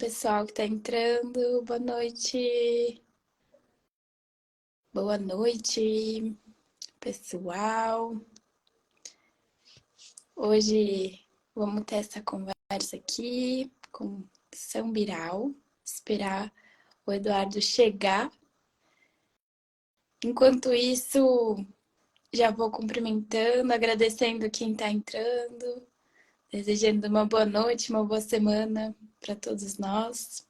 pessoal que está entrando. Boa noite. Boa noite, pessoal. Hoje vamos ter essa conversa aqui com São Biral. Esperar o Eduardo chegar. Enquanto isso, já vou cumprimentando, agradecendo quem está entrando, desejando uma boa noite, uma boa semana para todos nós.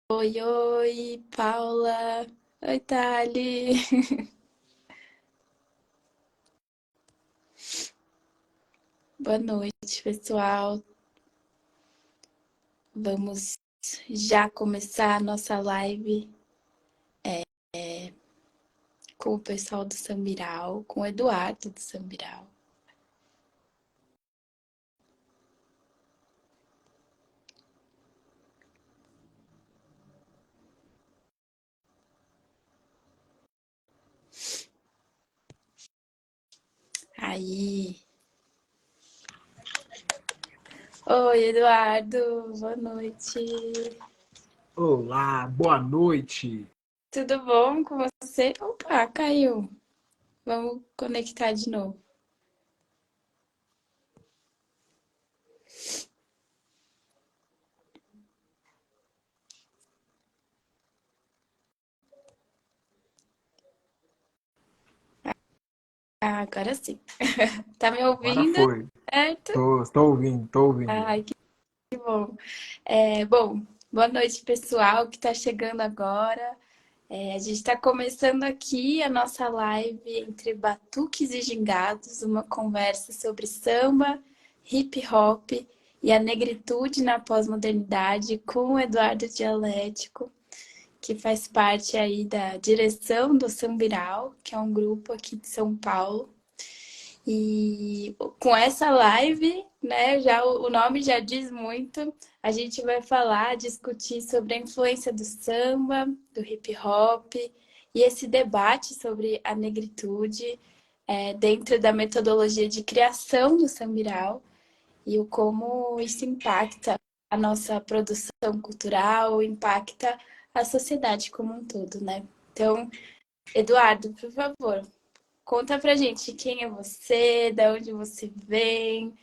Oi, oi, Paula. Oi, Thali. Boa noite, pessoal. Vamos já começar a nossa live com o pessoal do Sambiral, com o Eduardo do Sambiral. Aí. Oi, Eduardo. Boa noite. Olá, boa noite. Tudo bom com você? Opa, caiu. Vamos conectar de novo. Ah, agora sim. Tá me Agora ouvindo? foi. Certo? Estou ouvindo, estou ouvindo. Ai, que bom. Bom, boa noite, pessoal que está chegando agora. A gente está começando aqui a nossa live entre batuques e gingados, uma conversa sobre samba, hip hop e a negritude na pós-modernidade com o Eduardo Dialético, que faz parte aí da direção do Sambiral, que é um grupo aqui de São Paulo. E com essa live, né, já o nome já diz muito. A gente vai falar, discutir sobre a influência do samba, do hip hop e esse debate sobre a negritude dentro da metodologia de criação do sambiral e o como isso impacta a nossa produção cultural, impacta a sociedade como um todo, né? Então, Eduardo, por favor, conta pra gente quem é você, de onde você vem,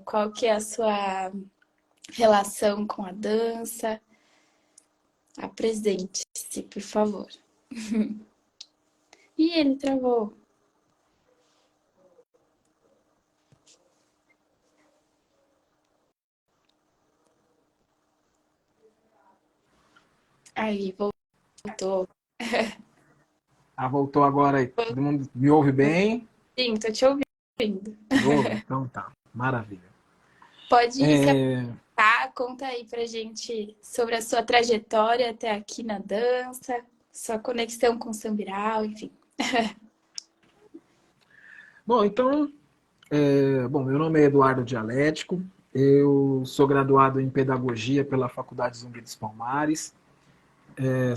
qual que é a sua relação com a dança. Apresente-se, por favor. E ele travou. Aí, voltou. Ah, voltou agora aí. Todo mundo me ouve bem? Sim, tô te ouvindo. Me ouve? Então tá, maravilha. Pode se É, apresentar, conta aí pra gente sobre a sua trajetória até aqui na dança, sua conexão com o sambiral, enfim. bom, então, meu nome é Eduardo Dialético, eu sou graduado em Pedagogia pela Faculdade Zumbi dos Palmares,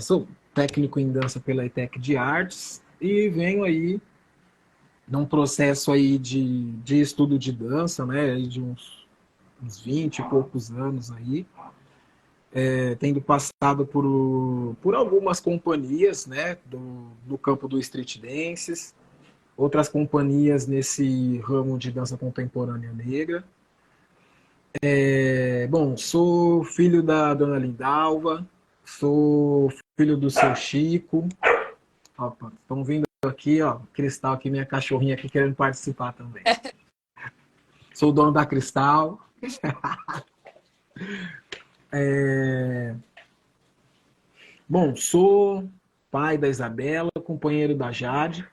sou técnico em dança pela ETEC de Artes e venho aí num processo aí de estudo de dança, né, de uns 20 e poucos anos aí, tendo passado por algumas companhias, né, do campo do street dances, outras companhias nesse ramo de dança contemporânea negra. Bom, sou filho da dona Lindalva, sou filho do seu Chico. Opa, estão vindo aqui, ó, Cristal aqui, minha cachorrinha aqui querendo participar também. Sou o dono da Cristal. Bom, sou pai da Isabela, companheiro da Jade.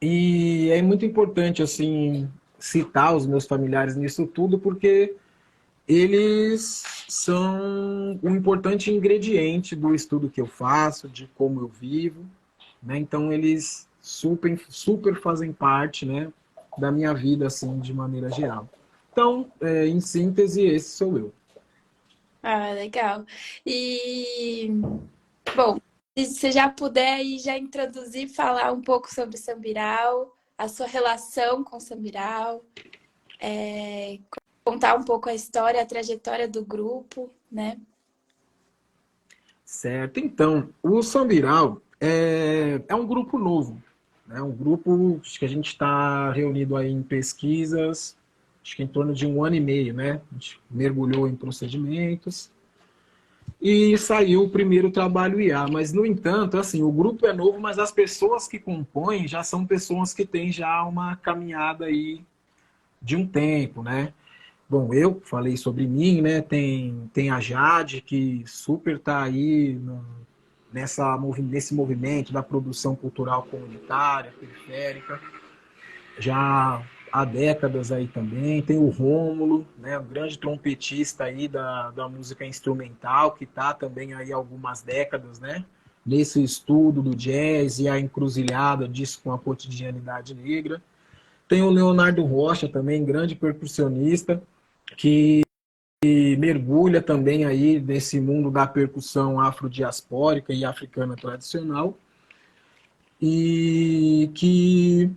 E é muito importante, assim, citar os meus familiares nisso tudo, porque eles são um importante ingrediente do estudo que eu faço, de como eu vivo, né? Então, eles super fazem parte, né, da minha vida, assim, de maneira geral. Então, em síntese, esse sou eu. Ah, legal. E, bom, se você já puder aí já introduzir, falar um pouco sobre o sambiral, a sua relação com o Sambiral, contar um pouco a história, a trajetória do grupo, né? Certo. Então, o Sambiral é um grupo novo. É um grupo que a gente está reunido aí em pesquisas, acho que em torno de 1 ano e meio, né? A gente mergulhou em procedimentos e saiu o primeiro trabalho IA. Mas, no entanto, assim, o grupo é novo, mas as pessoas que compõem já são pessoas que têm já uma caminhada aí de um tempo, né? Bom, eu falei sobre mim, né? Tem a Jade, que super está aí nesse movimento da produção cultural comunitária, periférica, já há décadas aí também. Tem o Rômulo, né? Um grande trompetista aí da música instrumental, que está também aí há algumas décadas, né? Nesse estudo do jazz e a encruzilhada disso com a cotidianidade negra. Tem o Leonardo Rocha também, grande percussionista, que mergulha também aí nesse mundo da percussão afrodiaspórica e africana tradicional e que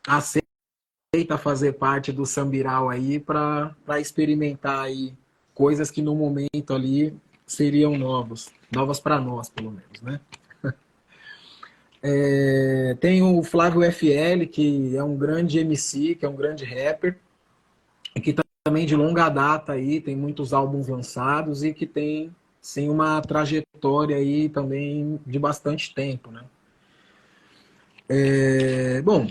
aceita fazer parte do Sambiral aí para experimentar aí coisas que no momento ali seriam novas para nós, pelo menos, né? Tem o Flávio FL, que é um grande MC, que é um grande rapper, que também de longa data aí, tem muitos álbuns lançados e que tem sim uma trajetória aí também de bastante tempo, né? Bom,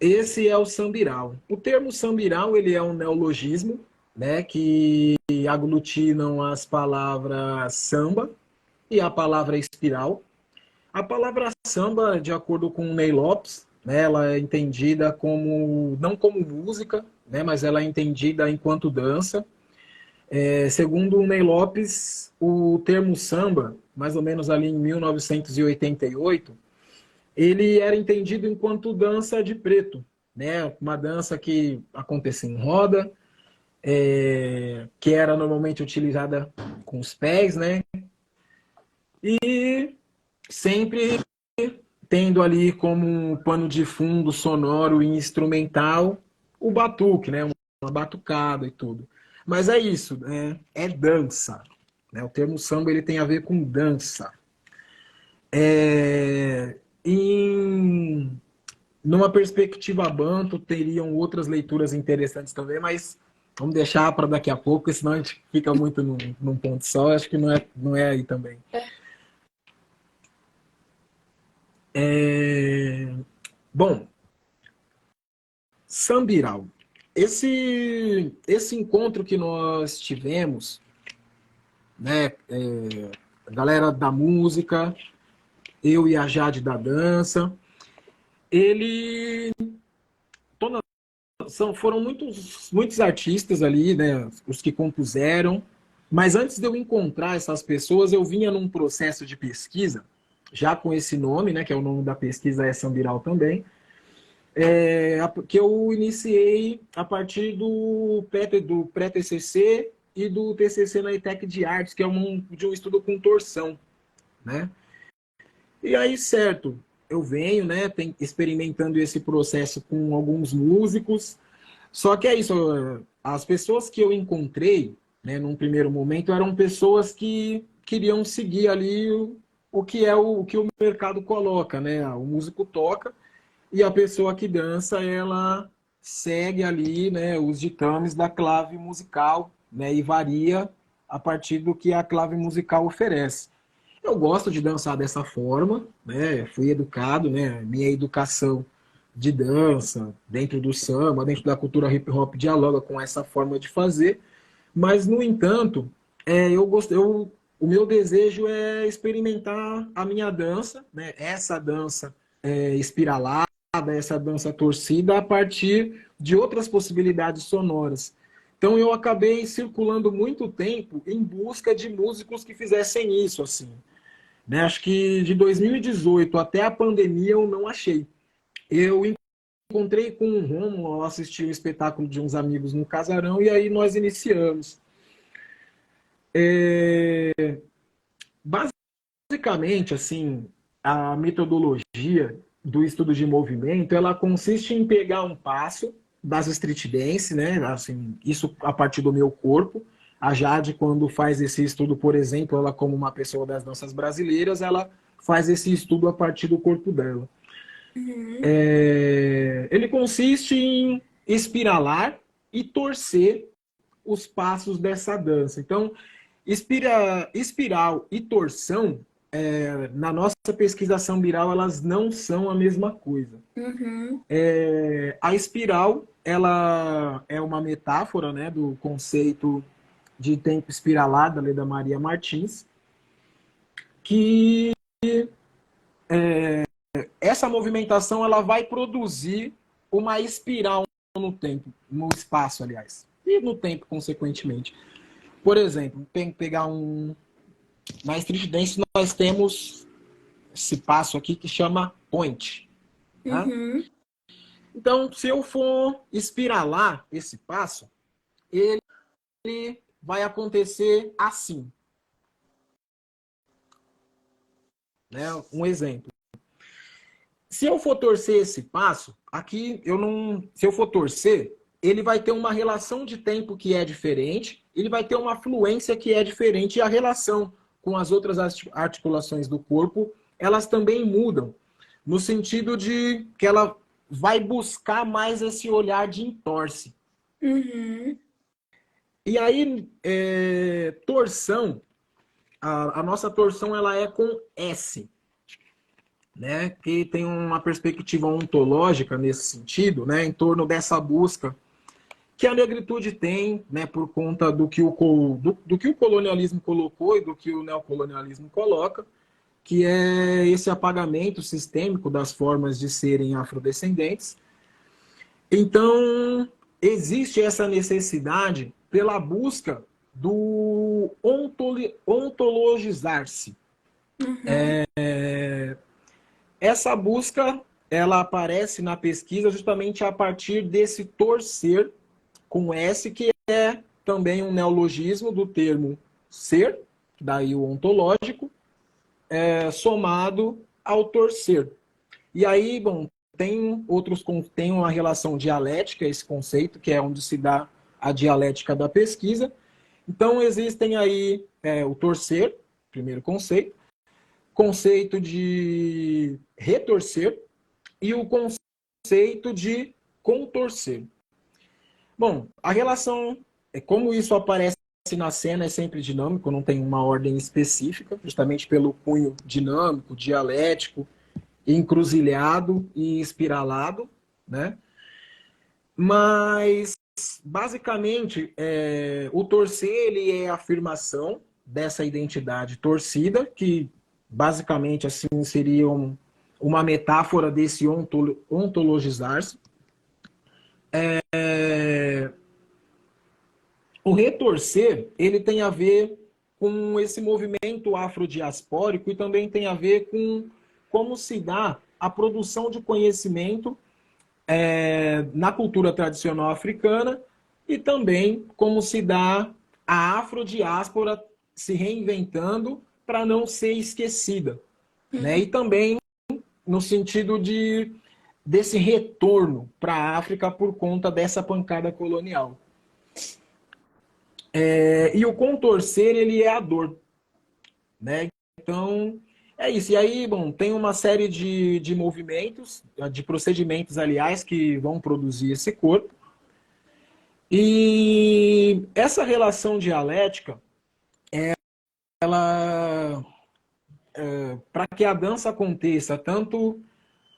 esse é o sambiral. O termo sambiral ele é um neologismo, né, que aglutinam as palavras samba e a palavra espiral. A palavra samba, de acordo com o Ney Lopes, né, ela é entendida como não como música, né, mas ela é entendida enquanto dança. Segundo o Ney Lopes, o termo samba, mais ou menos ali em 1988, ele era entendido enquanto dança de preto, né? Uma dança que acontecia em roda, que era normalmente utilizada com os pés, né? E sempre tendo ali como um pano de fundo sonoro e instrumental o batuque, né? Uma batucada e tudo. Mas é isso, né? É dança. Né? O termo samba ele tem a ver com dança. Em numa perspectiva banto, teriam outras leituras interessantes também, mas vamos deixar para daqui a pouco, senão a gente fica muito num ponto só. Acho que não é aí também. Bom, Sambiral. Esse encontro que nós tivemos, né, a galera da música, eu e a Jade da dança, ele foram muitos artistas ali, né, os que compuseram, mas antes de eu encontrar essas pessoas, eu vinha num processo de pesquisa, já com esse nome, né, que é o nome da pesquisa é Sambiral também, que eu iniciei a partir do pré-TCC e do TCC na ETEC de Artes, que é de um estudo com torção, né? E aí, certo, eu venho, né, experimentando esse processo com alguns músicos, só que é isso, as pessoas que eu encontrei, né, num primeiro momento, eram pessoas que queriam seguir ali o que é o que o mercado coloca, né? O músico toca e a pessoa que dança, ela segue ali, né, os ditames da clave musical, né, e varia a partir do que a clave musical oferece. Eu gosto de dançar dessa forma, né? Fui educado, né? Minha educação de dança, dentro do samba, dentro da cultura hip hop, dialoga com essa forma de fazer. Mas, no entanto, o meu desejo é experimentar a minha dança, né? Essa dança espiralada, essa dança torcida, a partir de outras possibilidades sonoras. Então, eu acabei circulando muito tempo em busca de músicos que fizessem isso, assim. Né? Acho que de 2018 até a pandemia eu não achei. Eu encontrei com o Romulo ao assistir o espetáculo de uns amigos no casarão e aí nós iniciamos. Basicamente, assim, a metodologia do estudo de movimento, ela consiste em pegar um passo das street dance, né? Assim, isso a partir do meu corpo. A Jade, quando faz esse estudo, por exemplo, ela como uma pessoa das danças brasileiras, ela faz esse estudo a partir do corpo dela. Uhum. Ele consiste em espiralar e torcer os passos dessa dança. Então, espiral e torção, na nossa pesquisa sambiral, elas não são a mesma coisa. Uhum. A espiral, ela é uma metáfora, né, do conceito de tempo espiralado, da Leda Maria Martins, que essa movimentação ela vai produzir uma espiral no tempo, no espaço, aliás, e no tempo, consequentemente. Por exemplo, tem que pegar na street dance nós temos esse passo aqui que chama point, né? Uhum. Então, se eu for espiralar esse passo, ele vai acontecer assim, né? Um exemplo. Se eu for torcer esse passo, aqui eu não. Se eu for torcer, ele vai ter uma relação de tempo que é diferente, ele vai ter uma fluência que é diferente, e a relação com as outras articulações do corpo, elas também mudam, no sentido de que ela vai buscar mais esse olhar de entorse. Uhum. E aí, torção, a nossa torção ela é com S, né, que tem uma perspectiva ontológica nesse sentido, né, em torno dessa busca que a negritude tem, né, por conta do que o colonialismo colocou e do que o neocolonialismo coloca, que é esse apagamento sistêmico das formas de serem afrodescendentes. Então, existe essa necessidade pela busca do ontologizar-se. Uhum. Essa busca ela aparece na pesquisa justamente a partir desse torcer com S, que é também um neologismo do termo ser, daí o ontológico, somado ao torcer. E aí, bom, tem uma relação dialética, esse conceito, que é onde se dá a dialética da pesquisa. Então, existem aí o torcer, primeiro conceito de retorcer e o conceito de contorcer. Bom, a relação, como isso aparece na cena, é sempre dinâmico, não tem uma ordem específica, justamente pelo cunho dinâmico, dialético, encruzilhado e espiralado, né? Mas, basicamente, o torcer ele é a afirmação dessa identidade torcida, que basicamente assim seria uma metáfora desse ontologizar-se. O retorcer, ele tem a ver com esse movimento afrodiaspórico e também tem a ver com como se dá a produção de conhecimento na cultura tradicional africana e também como se dá a afrodiáspora se reinventando para não ser esquecida, né? Uhum. E também no sentido desse retorno para a África por conta dessa pancada colonial. E o contorcer, ele é a dor, né? Então, é isso. E aí, bom, tem uma série de movimentos, de procedimentos, aliás, que vão produzir esse corpo. E essa relação dialética, ela, para que a dança aconteça, tanto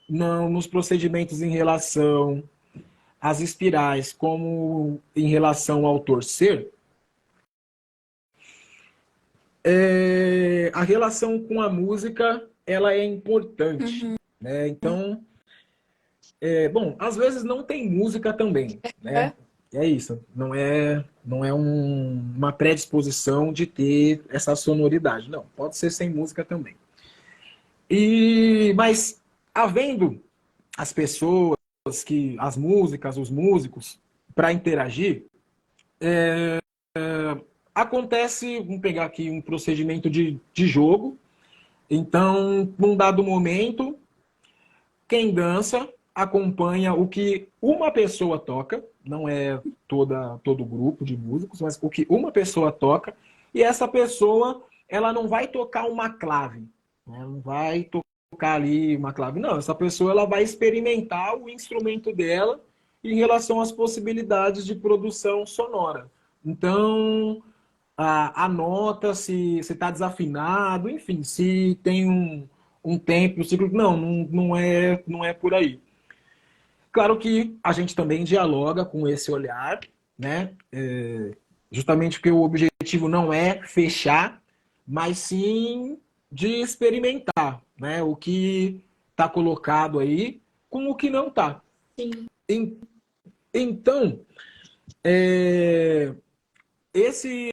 nos procedimentos em relação às espirais, como em relação ao torcer, a relação com a música ela é importante, Uhum. né? Então, bom, às vezes não tem música também, né? É. É isso, não é uma predisposição de ter essa sonoridade, não. Pode ser sem música também. Mas havendo as pessoas as músicas, os músicos para interagir, acontece, vamos pegar aqui um procedimento de jogo. Então, num dado momento, Quem dança acompanha o que uma pessoa toca, não é todo grupo de músicos, mas o que uma pessoa toca, e essa pessoa ela não vai tocar uma clave, né? Não vai tocar ali uma clave, não. Essa pessoa ela vai experimentar o instrumento dela em relação às possibilidades de produção sonora. Então, a nota, se está desafinado, enfim, se tem um tempo, um ciclo. Não é por aí. Claro que a gente também dialoga com esse olhar, né? Justamente porque o objetivo não é fechar, mas sim de experimentar, né? O que está colocado aí com o que não está. Sim. Então, é, esse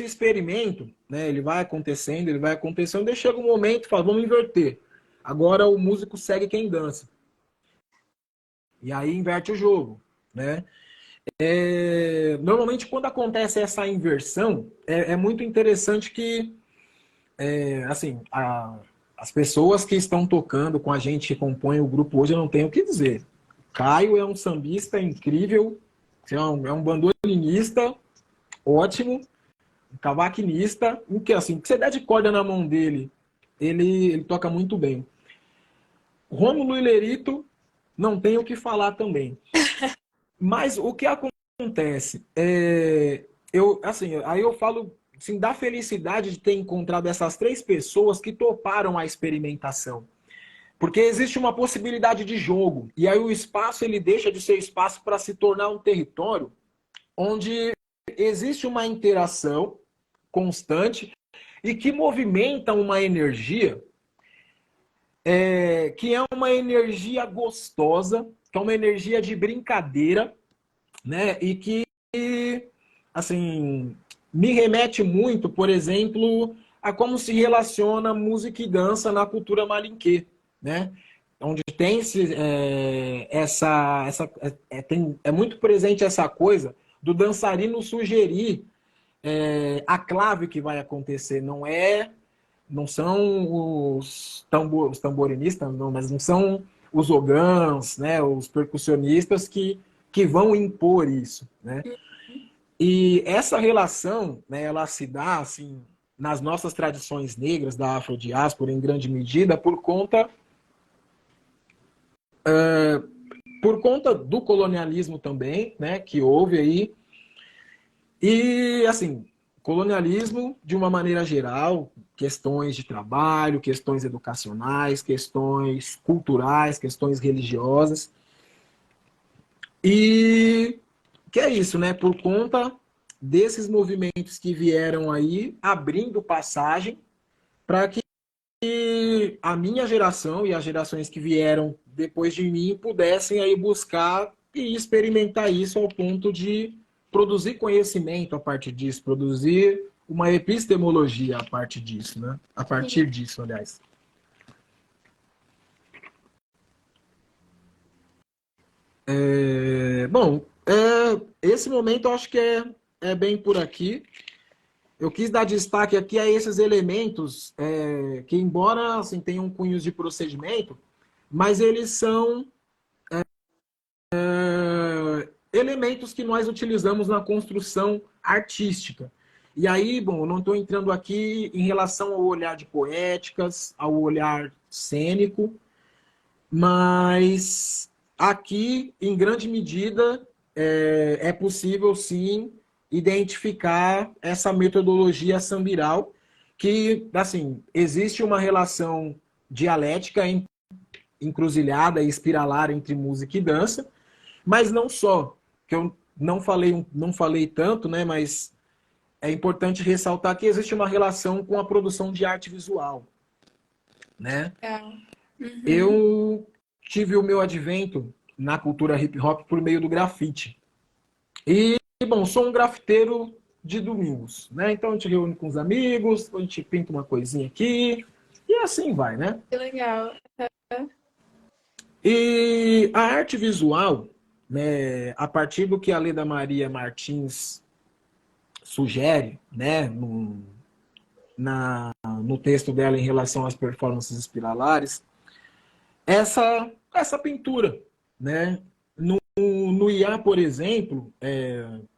experimento, né, ele vai acontecendo, e chega um momento e fala, vamos inverter. Agora o músico segue quem dança. E aí inverte o jogo, né? Normalmente, quando acontece essa inversão, é muito interessante que, assim, as pessoas que estão tocando com a gente, que compõem o grupo hoje, eu não tenho o que dizer. Caio é um sambista incrível, é um bandolinista ótimo, um cavaquinista, o que assim, o que você der de corda na mão dele, ele toca muito bem. Rômulo Ilerito, não tenho o que falar também. Mas o que acontece aí eu falo assim, da felicidade de ter encontrado essas três pessoas que toparam a experimentação. Porque existe uma possibilidade de jogo, e aí o espaço ele deixa de ser espaço para se tornar um território onde existe uma interação constante e que movimenta uma energia que é uma energia gostosa, que é uma energia de brincadeira, né? E que, assim, me remete muito, por exemplo, a como se relaciona música e dança na cultura malinquê, né? Onde tem é muito presente essa coisa do dançarino sugerir a clave que vai acontecer. Não são os tamborinistas, não, mas não são os ogãs, né, os percussionistas que vão impor isso, né? E essa relação, né, ela se dá assim nas nossas tradições negras da afrodiáspora em grande medida por conta do colonialismo também, né, que houve aí. E assim, colonialismo de uma maneira geral, questões de trabalho, questões educacionais, questões culturais, questões religiosas. E que é isso, né? Por conta desses movimentos que vieram aí, abrindo passagem para que a minha geração e as gerações que vieram depois de mim pudessem aí buscar e experimentar isso ao ponto de produzir conhecimento a partir disso, produzir uma epistemologia a partir disso, né? A partir disso, aliás. Bom, esse momento eu acho que é bem por aqui. Eu quis dar destaque aqui a esses elementos que, embora assim, tenham cunhos de procedimento, mas eles são elementos que nós utilizamos na construção artística. E aí, bom, eu não estou entrando aqui em relação ao olhar de poéticas, ao olhar cênico, mas aqui, em grande medida, é possível sim identificar essa metodologia sambiral, que, assim, existe uma relação dialética, encruzilhada e espiralar entre música e dança, mas não só, que eu não falei tanto, né, mas é importante ressaltar que existe uma relação com a produção de arte visual, né? Legal. Uhum. Eu tive o meu advento na cultura hip hop por meio do grafite. E, bom, sou um grafiteiro de domingos, né? Então a gente reúne com os amigos, a gente pinta uma coisinha aqui, e assim vai, né? Que legal. E a arte visual, né, a partir do que a Leda Maria Martins sugere, né, no texto dela em relação às performances espiralares, essa pintura, né? No IA, por exemplo,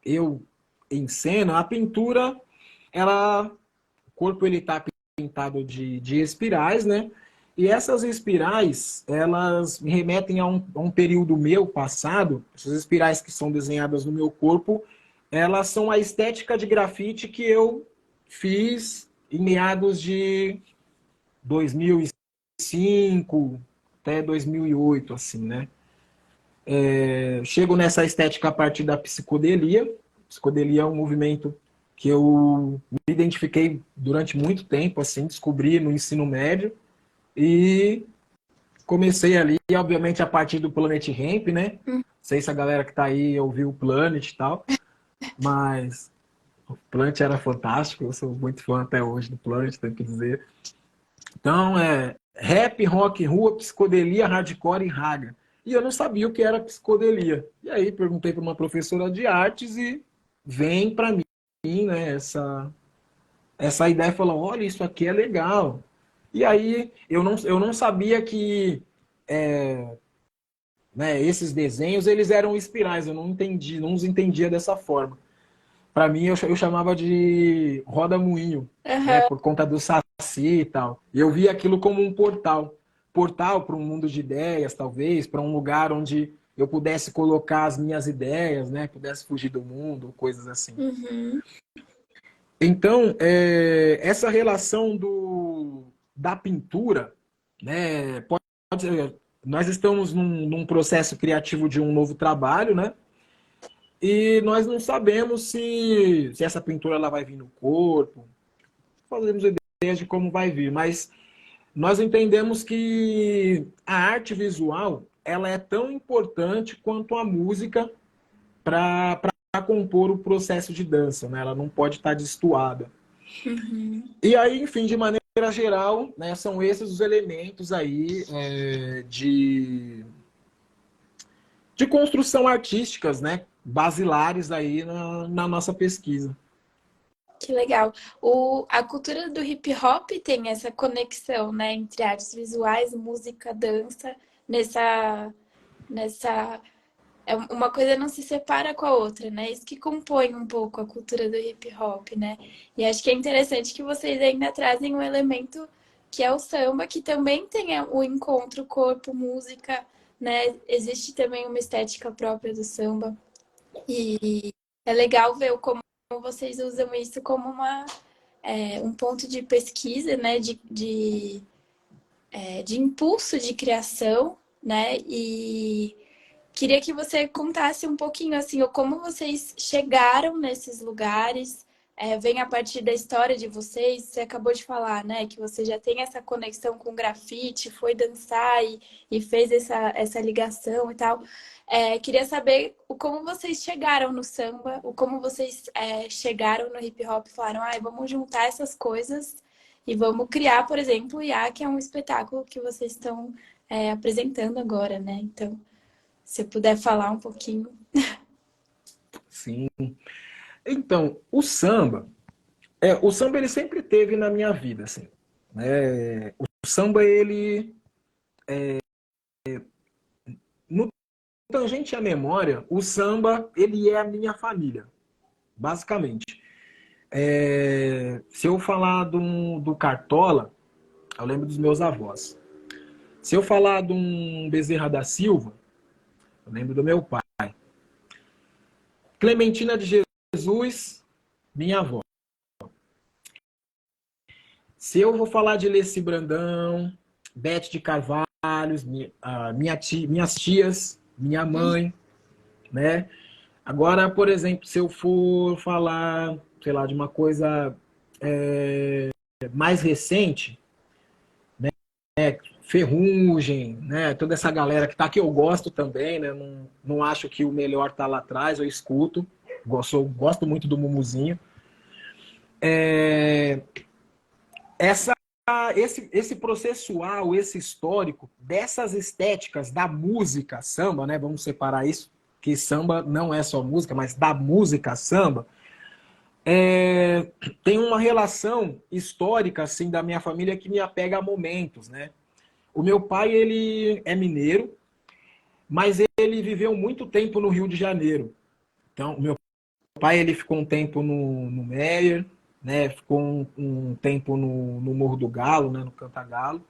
eu ensino a pintura, ela, o corpo ele está pintado de espirais, né? E essas espirais, elas me remetem a um período meu passado. Essas espirais que são desenhadas no meu corpo, elas são a estética de grafite que eu fiz em meados de 2005 até 2008, assim, né? Chego nessa estética a partir da psicodelia. Psicodelia é um movimento que eu me identifiquei durante muito tempo, assim, descobri no ensino médio e comecei ali, obviamente, a partir do Planet Hemp, né? Não sei se a galera que tá aí ouviu o Planet e tal, mas o Planet era fantástico, eu sou muito fã até hoje do Planet, tenho que dizer. Então, rap, rock, rua, psicodelia, hardcore e raga. E eu não sabia o que era psicodelia. E aí perguntei para uma professora de artes e vem para mim, né, essa ideia, falou, olha, isso aqui é legal. E aí eu não sabia que né, esses desenhos eles eram espirais, eu não entendi, não os entendia dessa forma. Para mim, eu chamava de roda-moinho, né, Aham. por conta do Saci e tal. E eu via aquilo como um portal. Portal para um mundo de ideias, talvez, para um lugar onde eu pudesse colocar as minhas ideias, né, pudesse fugir do mundo, coisas assim. Uhum. Então, essa relação da pintura, né, nós estamos num processo criativo de um novo trabalho, né? E nós não sabemos se essa pintura ela vai vir no corpo, fazemos ideias de como vai vir, mas nós entendemos que a arte visual ela é tão importante quanto a música para compor o processo de dança, né? Ela não pode estar destoada. Uhum. E aí, enfim, de maneira geral, né, são esses os elementos aí de construção artísticas, né, basilares aí na nossa pesquisa. Que legal. A cultura do hip hop tem essa conexão, né, entre artes visuais, música, dança, nessa uma coisa não se separa com a outra, né? Isso que compõe um pouco a cultura do hip hop, né? E acho que é interessante que vocês ainda trazem um elemento que é o samba, que também tem o encontro corpo-música, né? Existe também uma estética própria do samba. E é legal ver como vocês usam isso como um ponto de pesquisa, né? De impulso de criação, né? E queria que você contasse um pouquinho assim, como vocês chegaram nesses lugares, vem a partir da história de vocês. Você acabou de falar, né, que você já tem essa conexão com grafite, foi dançar e fez essa ligação e tal. Queria saber como vocês chegaram no samba, como vocês chegaram no hip hop e falaram, vamos juntar essas coisas e vamos criar, por exemplo, o IA, que é um espetáculo que vocês estão apresentando agora, né? Então, se puder falar um pouquinho. Sim. Então, o samba ele sempre teve na minha vida, assim, né? O samba ele no tangente à memória, o samba ele é a minha família, basicamente. Se eu falar do Cartola, eu lembro dos meus avós. Se eu falar de um Bezerra da Silva, eu lembro do meu pai. Clementina de Jesus, minha avó. Se eu vou falar de Leci Brandão, Bete de Carvalhos, minhas tias, minha mãe, né? Agora, por exemplo, se eu for falar, sei lá, de uma coisa mais recente, Ferrugem, né? Toda essa galera que tá aqui, eu gosto também, né? Não acho que o melhor tá lá atrás, eu escuto. Gosto muito do Mumuzinho. Essa, esse processual, esse histórico dessas estéticas da música samba, né? Vamos separar isso, que samba não é só música, mas da música samba, tem uma relação histórica assim da minha família que me apega a momentos, né? O meu pai, ele é mineiro, mas ele viveu muito tempo no Rio de Janeiro. Então, o meu pai, ele ficou um tempo no Meier, né? Ficou um tempo no Morro do Galo, né? No Cantagalo.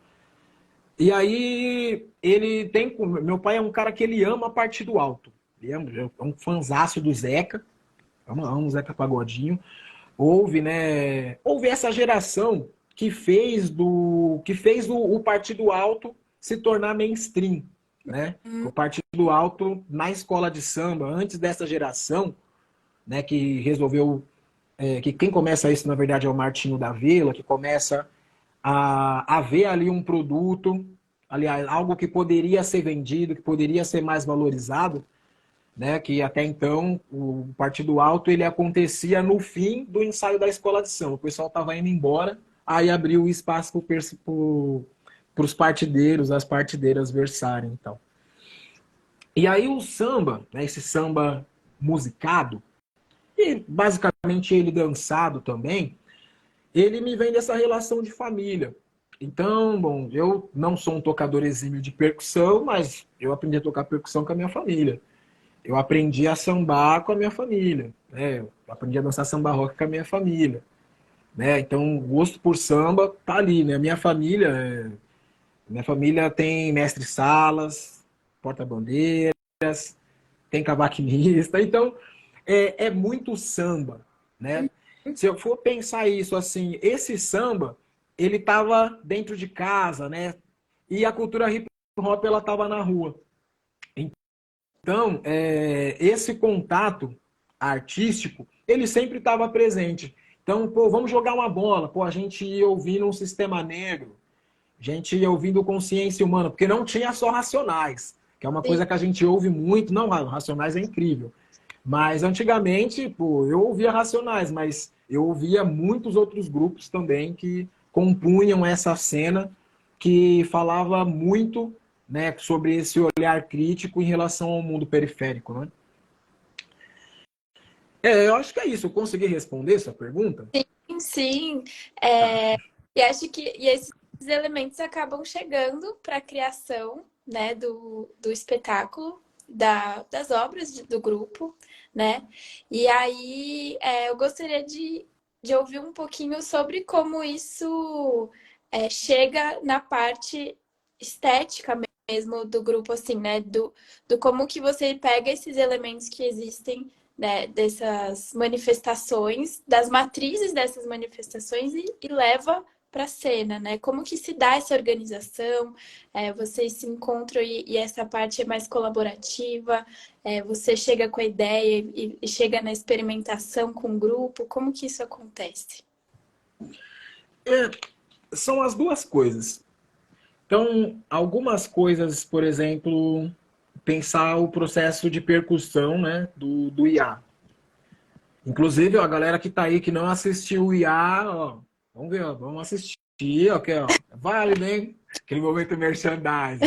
E aí, ele tem... Meu pai é um cara que ele ama a parte do alto. Ele é um fanzaço do Zeca. Ama o Zeca Pagodinho. Houve essa geração que fez o Partido Alto se tornar mainstream, né? O Partido Alto na escola de samba, antes dessa geração, né, que resolveu, que quem começa isso, na verdade, é o Martinho da Vila, que começa a ver ali um produto, aliás, algo que poderia ser vendido, que poderia ser mais valorizado, né, que até então o Partido Alto ele acontecia no fim do ensaio da escola de samba. O pessoal estava indo embora, aí abriu o espaço para os partideiros, as partideiras versarem. Então. E aí o samba, né, esse samba musicado, e basicamente ele dançado também, ele me vem dessa relação de família. Então, bom, eu não sou um tocador exímio de percussão, mas eu aprendi a tocar percussão com a minha família. Eu aprendi a sambar com a minha família, né? Eu aprendi a dançar samba rock com a minha família, né? Então, o gosto por samba tá ali, né? Minha família tem mestre salas, porta-bandeiras, tem cavaquinista, então é muito samba, né? Se eu for pensar isso assim, esse samba, ele tava dentro de casa, né? E a cultura hip hop ela tava na rua. Então, esse contato artístico, ele sempre estava presente. Então, pô, vamos jogar uma bola. Pô, a gente ia ouvindo um Sistema Negro, a gente ia ouvindo Consciência Humana, porque não tinha só Racionais, que é uma Sim. coisa que a gente ouve muito. Não, Racionais é incrível. Mas antigamente, pô, eu ouvia Racionais, mas eu ouvia muitos outros grupos também que compunham essa cena que falava muito, né, sobre esse olhar crítico em relação ao mundo periférico, né? Eu acho que é isso. Eu consegui responder sua pergunta? Sim, sim. Tá. E acho que esses elementos acabam chegando para a criação, né, do espetáculo, das obras do grupo, né? E aí eu gostaria de ouvir um pouquinho sobre como isso chega na parte estética mesmo do grupo, assim, né? Do como que você pega esses elementos que existem, né, dessas manifestações, das matrizes dessas manifestações e leva para a cena, né? Como que se dá essa organização? Vocês se encontram e essa parte é mais colaborativa? Você chega com a ideia e chega na experimentação com o grupo? Como que isso acontece? São as duas coisas. Então, algumas coisas, por exemplo, pensar o processo de percussão, né, do IA. Inclusive, ó, a galera que tá aí que não assistiu o IA, ó, vamos ver, ó, vamos assistir, ok, ó. Vale, né? Aquele momento merchandising.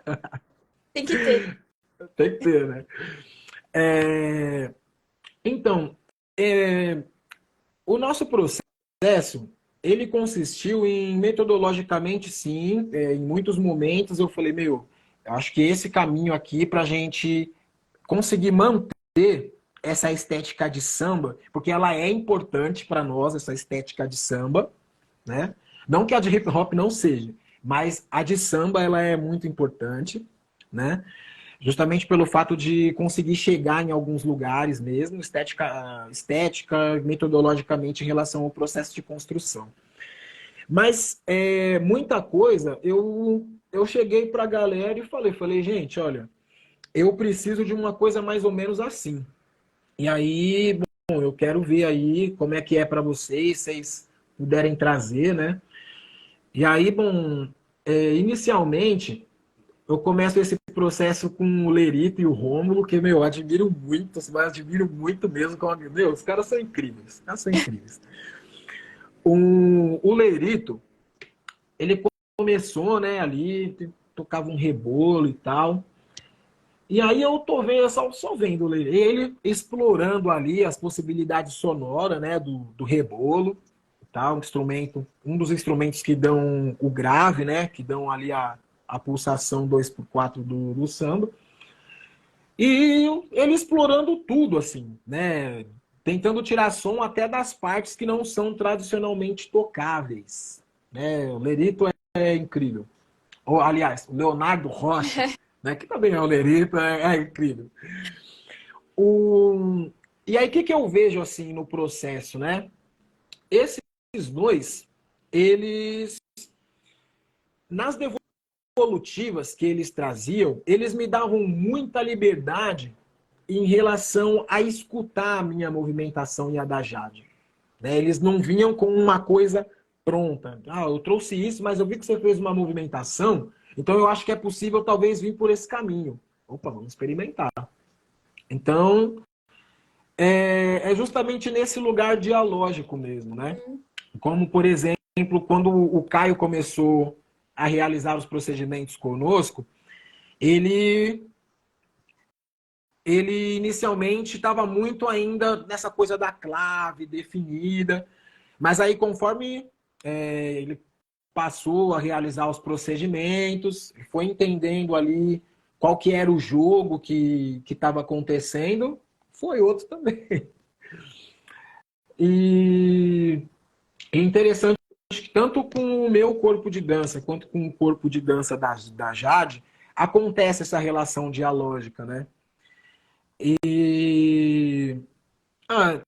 Tá? Tem que ter. Tem que ter, né? É, Então, é, o nosso processo, ele consistiu em, metodologicamente, sim, em muitos momentos eu falei, meu, eu acho que esse caminho aqui para a gente conseguir manter essa estética de samba, porque ela é importante para nós, essa estética de samba, né? Não que a de hip hop não seja, mas a de samba ela é muito importante, né? Justamente pelo fato de conseguir chegar em alguns lugares mesmo, estética metodologicamente em relação ao processo de construção. Mas muita coisa, eu cheguei para a galera e falei, gente, olha, eu preciso de uma coisa mais ou menos assim. E aí, bom, eu quero ver aí como é que é para vocês, se vocês puderem trazer, né? E aí, bom, inicialmente eu começo esse processo com o Lerito e o Rômulo, que, meu, eu admiro muito, assim, mas admiro muito mesmo. Meu, os caras são incríveis. Os caras são incríveis. O Lerito, ele começou, né, ali, tocava um rebolo e tal. E aí eu tô vendo, só vendo o Lerito, ele explorando ali as possibilidades sonoras, né, do rebolo e tal, um dos instrumentos que dão o grave, né, que dão ali a pulsação 2x4 do samba. E ele explorando tudo, assim, né? Tentando tirar som até das partes que não são tradicionalmente tocáveis. Né? O Lerito é incrível. Ou, aliás, o Leonardo Rocha, né? Que também é o Lerito, é incrível. E aí, o que eu vejo assim no processo, né? Esses dois, eles, nas devolutivas que eles traziam, eles me davam muita liberdade em relação a escutar a minha movimentação e a da Jade. Né? Eles não vinham com uma coisa pronta. Ah, eu trouxe isso, mas eu vi que você fez uma movimentação, então eu acho que é possível talvez vir por esse caminho. Opa, vamos experimentar. Então, é justamente nesse lugar dialógico mesmo, né? Como, por exemplo, quando o Caio começou a realizar os procedimentos conosco, ele inicialmente estava muito ainda nessa coisa da clave definida, mas aí conforme ele passou a realizar os procedimentos, foi entendendo ali qual que era o jogo que estava acontecendo, foi outro também. E interessante que tanto com o meu corpo de dança quanto com o corpo de dança da Jade, acontece essa relação dialógica, né? E, ah,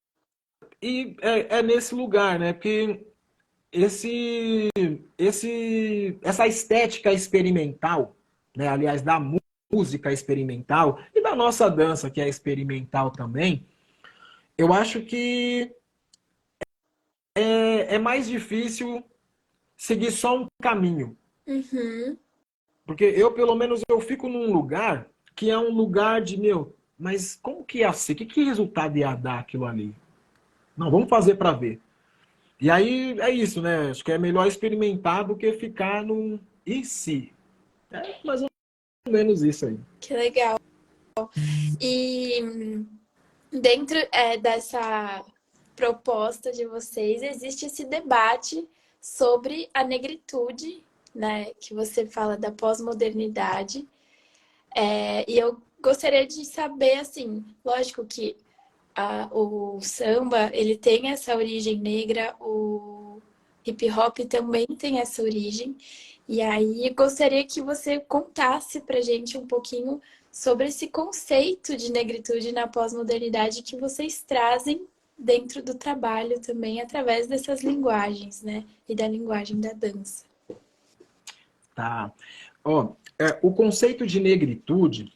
é nesse lugar, né? Porque essa estética experimental, né? Aliás, da música experimental e da nossa dança, que é experimental também, eu acho que é mais difícil seguir só um caminho. Uhum. Porque eu, pelo menos, eu fico num lugar que é um lugar de, meu, mas como que ia ser? Que resultado ia dar aquilo ali? Não, vamos fazer para ver. E aí é isso, né? Acho que é melhor experimentar do que ficar num e se. É mais ou menos isso aí. Que legal. E dentro dessa proposta de vocês, existe esse debate sobre a negritude, né? Que você fala da pós-modernidade. E eu gostaria de saber, assim, lógico que o samba, ele tem essa origem negra, o hip hop também tem essa origem. E aí gostaria que você contasse pra gente um pouquinho sobre esse conceito de negritude na pós-modernidade que vocês trazem dentro do trabalho também, através dessas linguagens, né? E da linguagem da dança. Tá. Ó, o conceito de negritude,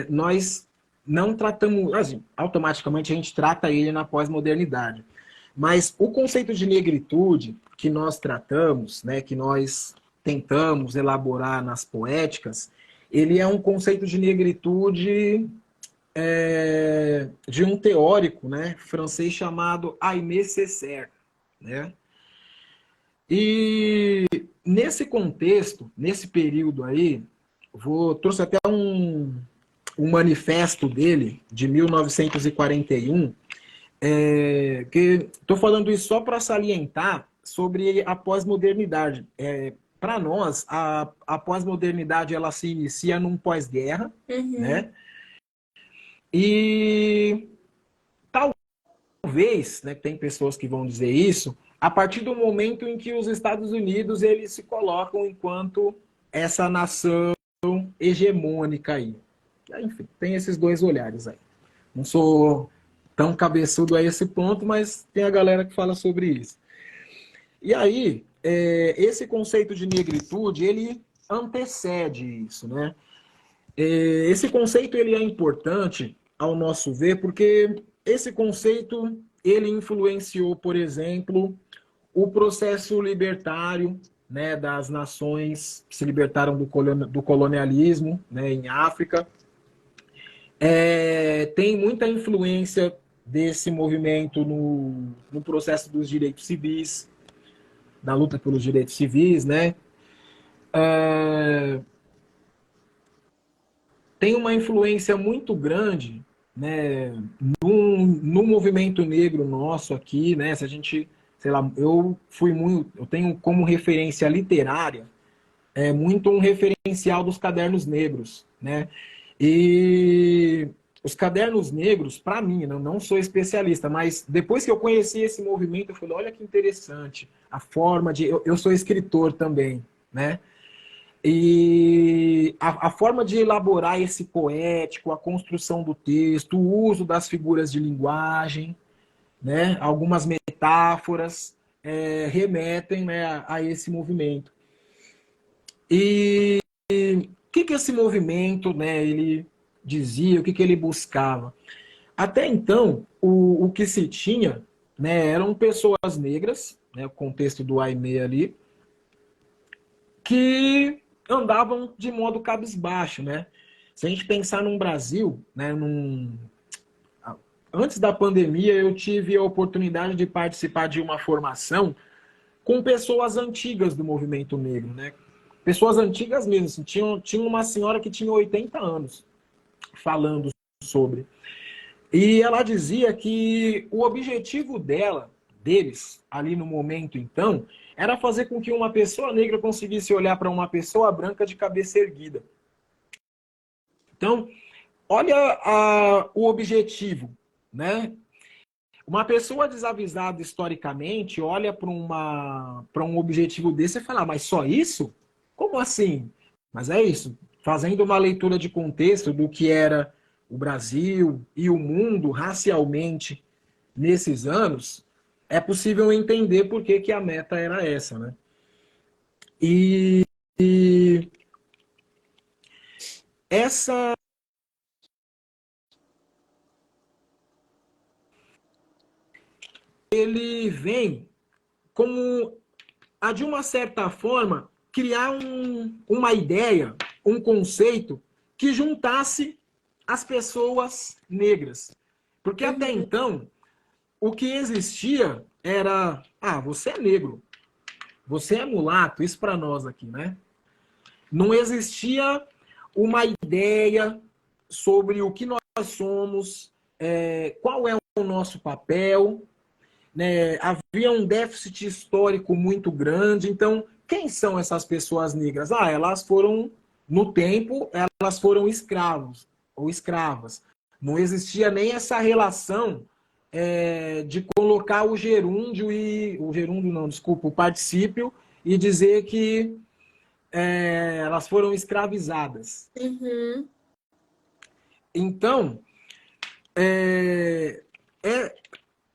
nós não tratamos, assim, automaticamente a gente trata ele na pós-modernidade. Mas o conceito de negritude que nós tratamos, né, que nós tentamos elaborar nas poéticas, ele é um conceito de negritude de um teórico, né, francês chamado Aimé Césaire, né? E nesse contexto, nesse período aí, trouxe até um manifesto dele, de 1941, que estou falando isso só para salientar sobre a pós-modernidade. Para nós, a pós-modernidade ela se inicia num pós-guerra, Uhum. né? E talvez, né, tem pessoas que vão dizer isso, a partir do momento em que os Estados Unidos eles se colocam enquanto essa nação hegemônica aí. Enfim, tem esses dois olhares aí. Não sou tão cabeçudo a esse ponto, mas tem a galera que fala sobre isso. E aí, esse conceito de negritude, ele antecede isso, né? Esse conceito ele é importante, ao nosso ver, porque esse conceito ele influenciou, por exemplo, o processo libertário, né, das nações que se libertaram do colonialismo, né, em África. Tem muita influência desse movimento no processo dos direitos civis, da luta pelos direitos civis, né? Tem uma influência muito grande, né, no movimento negro nosso aqui, né? Se a gente, sei lá, eu tenho como referência literária é muito um referencial dos cadernos negros, né? E os cadernos negros, para mim, eu não sou especialista, mas depois que eu conheci esse movimento, eu falei, olha que interessante, a forma de... Eu sou escritor também, né? E a forma de elaborar esse poético, a construção do texto, o uso das figuras de linguagem, né? Algumas metáforas remetem, né, a esse movimento. E o que esse movimento, né, ele dizia, o que ele buscava? Até então, o que se tinha, né, eram pessoas negras, né, o contexto do Aimee ali, que andavam de modo cabisbaixo, né? Se a gente pensar num Brasil, né, antes da pandemia, eu tive a oportunidade de participar de uma formação com pessoas antigas do movimento negro, né? Pessoas antigas mesmo. Assim, tinha uma senhora que tinha 80 anos falando sobre. E ela dizia que o objetivo deles, ali no momento então, era fazer com que uma pessoa negra conseguisse olhar para uma pessoa branca de cabeça erguida. Então, olha o objetivo, né? Uma pessoa desavisada historicamente olha para um objetivo desse e fala, mas só isso? Como assim? Mas é isso. Fazendo uma leitura de contexto do que era o Brasil e o mundo racialmente nesses anos, é possível entender por que a meta era essa, né? E, e essa ele vem como a de uma certa forma criar uma ideia, um conceito que juntasse as pessoas negras. Porque até Uhum. então, o que existia era, você é negro, você é mulato, isso para nós aqui, né? Não existia uma ideia sobre o que nós somos, qual é o nosso papel, né? Havia um déficit histórico muito grande. Então, quem são essas pessoas negras? Elas foram, no tempo, elas foram escravos ou escravas. Não existia nem essa relação de colocar o gerúndio e. O gerúndio não, desculpa, o particípio e dizer que elas foram escravizadas. Uhum. Então, é, é,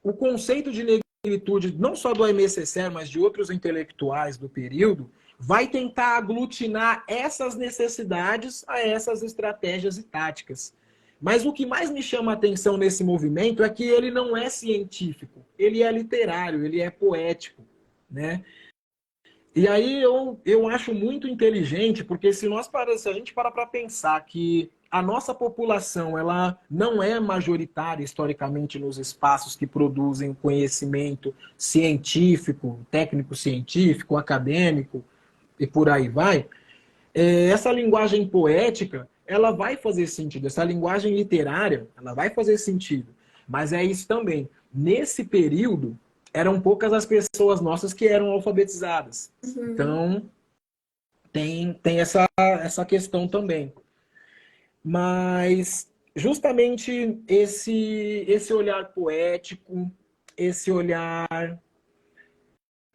o conceito de negritude, não só do Aimé Césaire, mas de outros intelectuais do período, vai tentar aglutinar essas necessidades a essas estratégias e táticas. Mas o que mais me chama a atenção nesse movimento é que ele não é científico, ele é literário, ele é poético, né? E aí eu acho muito inteligente, porque se a gente parar para pensar que a nossa população ela não é majoritária historicamente nos espaços que produzem conhecimento científico, técnico-científico, acadêmico e por aí vai, essa linguagem poética ela vai fazer sentido, essa linguagem literária ela vai fazer sentido. Mas é isso também. Nesse período, eram poucas as pessoas nossas que eram alfabetizadas. Uhum. Então, tem essa questão também. Mas, justamente, esse olhar poético, esse olhar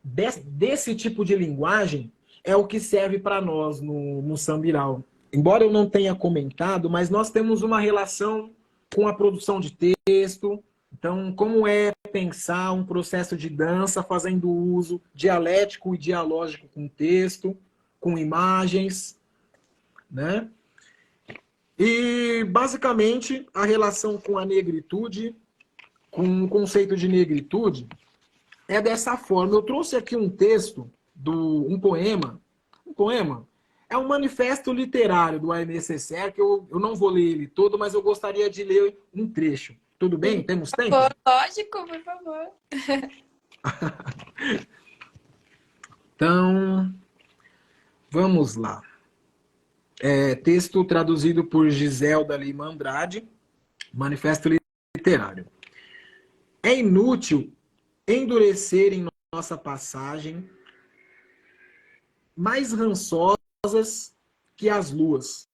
desse tipo de linguagem, é o que serve para nós no Sambiral. Embora eu não tenha comentado, mas nós temos uma relação com a produção de texto. Então, como é pensar um processo de dança fazendo uso dialético e dialógico com texto, com imagens, né? E, basicamente, a relação com a negritude, com o conceito de negritude, é dessa forma. Eu trouxe aqui um texto, um poema. Um poema? É um manifesto literário do Aimé Césaire, que eu não vou ler ele todo, mas eu gostaria de ler um trecho. Tudo bem? Temos tempo? Lógico, por favor. Então, vamos lá. Texto traduzido por Giselda Lima Andrade, Manifesto Literário. É inútil endurecer em nossa passagem mais rançosa que as luas.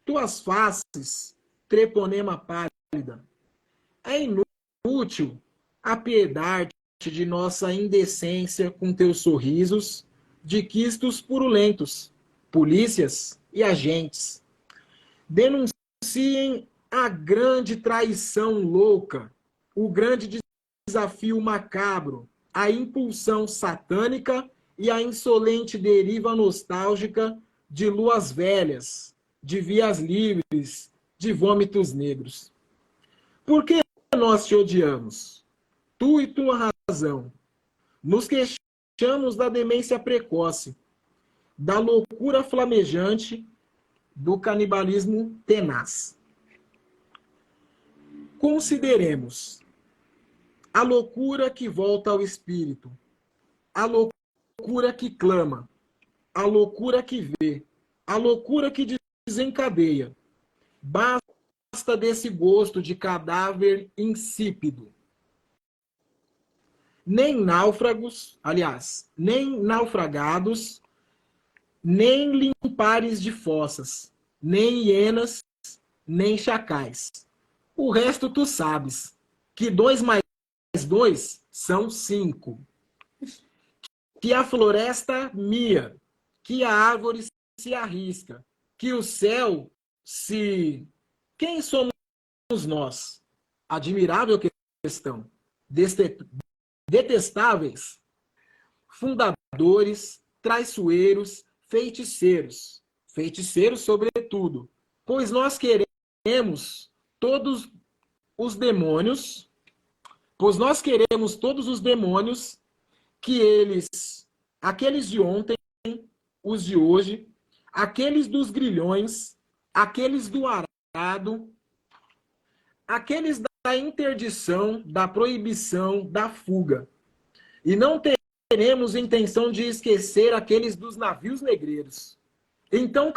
Tuas faces, treponema pálida. É inútil apiedar-te de nossa indecência com teus sorrisos de quistos purulentos, polícias e agentes. Denunciem a grande traição louca, o grande desafio macabro, a impulsão satânica e a insolente deriva nostálgica de luas velhas, de vias livres, de vômitos negros. Por que nós te odiamos? Tu e tua razão. Nos queixamos da demência precoce, da loucura flamejante, do canibalismo tenaz. Consideremos a loucura que volta ao espírito, a loucura que clama, a loucura que vê, a loucura que desencadeia. Basta desse gosto de cadáver insípido. Nem náufragos, aliás, nem naufragados, nem limpares de fossas, nem hienas, nem chacais. O resto tu sabes, que 2 mais 2 são 5. Que a floresta mia, que a árvore se arrisca, que o céu se... Quem somos nós? Admirável questão. Detestáveis, fundadores, traiçoeiros, feiticeiros. Feiticeiros, sobretudo. Pois nós queremos todos os demônios, que eles, aqueles de ontem, os de hoje, aqueles dos grilhões, aqueles do arado, aqueles da interdição, da proibição, da fuga. E não teremos intenção de esquecer aqueles dos navios negreiros. Então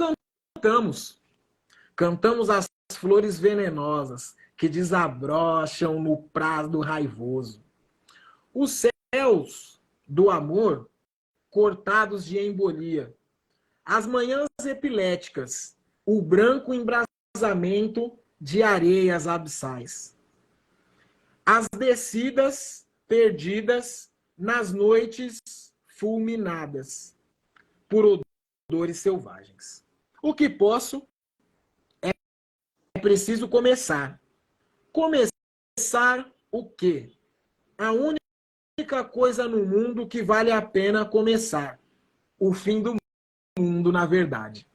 cantamos as flores venenosas que desabrocham no prado raivoso. Os céus do amor cortados de embolia. As manhãs epiléticas, o branco embrasamento de areias abissais. As descidas perdidas nas noites fulminadas por odores selvagens. O que posso é preciso começar. Começar o quê? A única coisa no mundo que vale a pena começar. O fim do mundo, na verdade.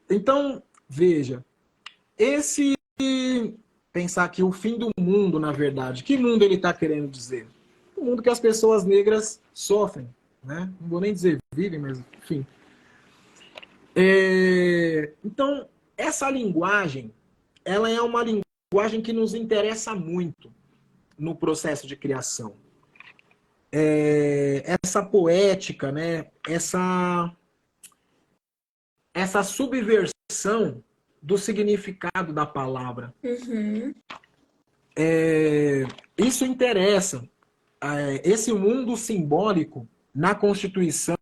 Então, veja, pensar que o fim do mundo, na verdade, que mundo ele está querendo dizer? O mundo que as pessoas negras sofrem, né? Não vou nem dizer vivem, mas enfim. Então, essa linguagem, ela é uma linguagem que nos interessa muito no processo de criação. Essa poética, né? Essa subversão do significado da palavra. Uhum. Isso interessa. Esse mundo simbólico na constituição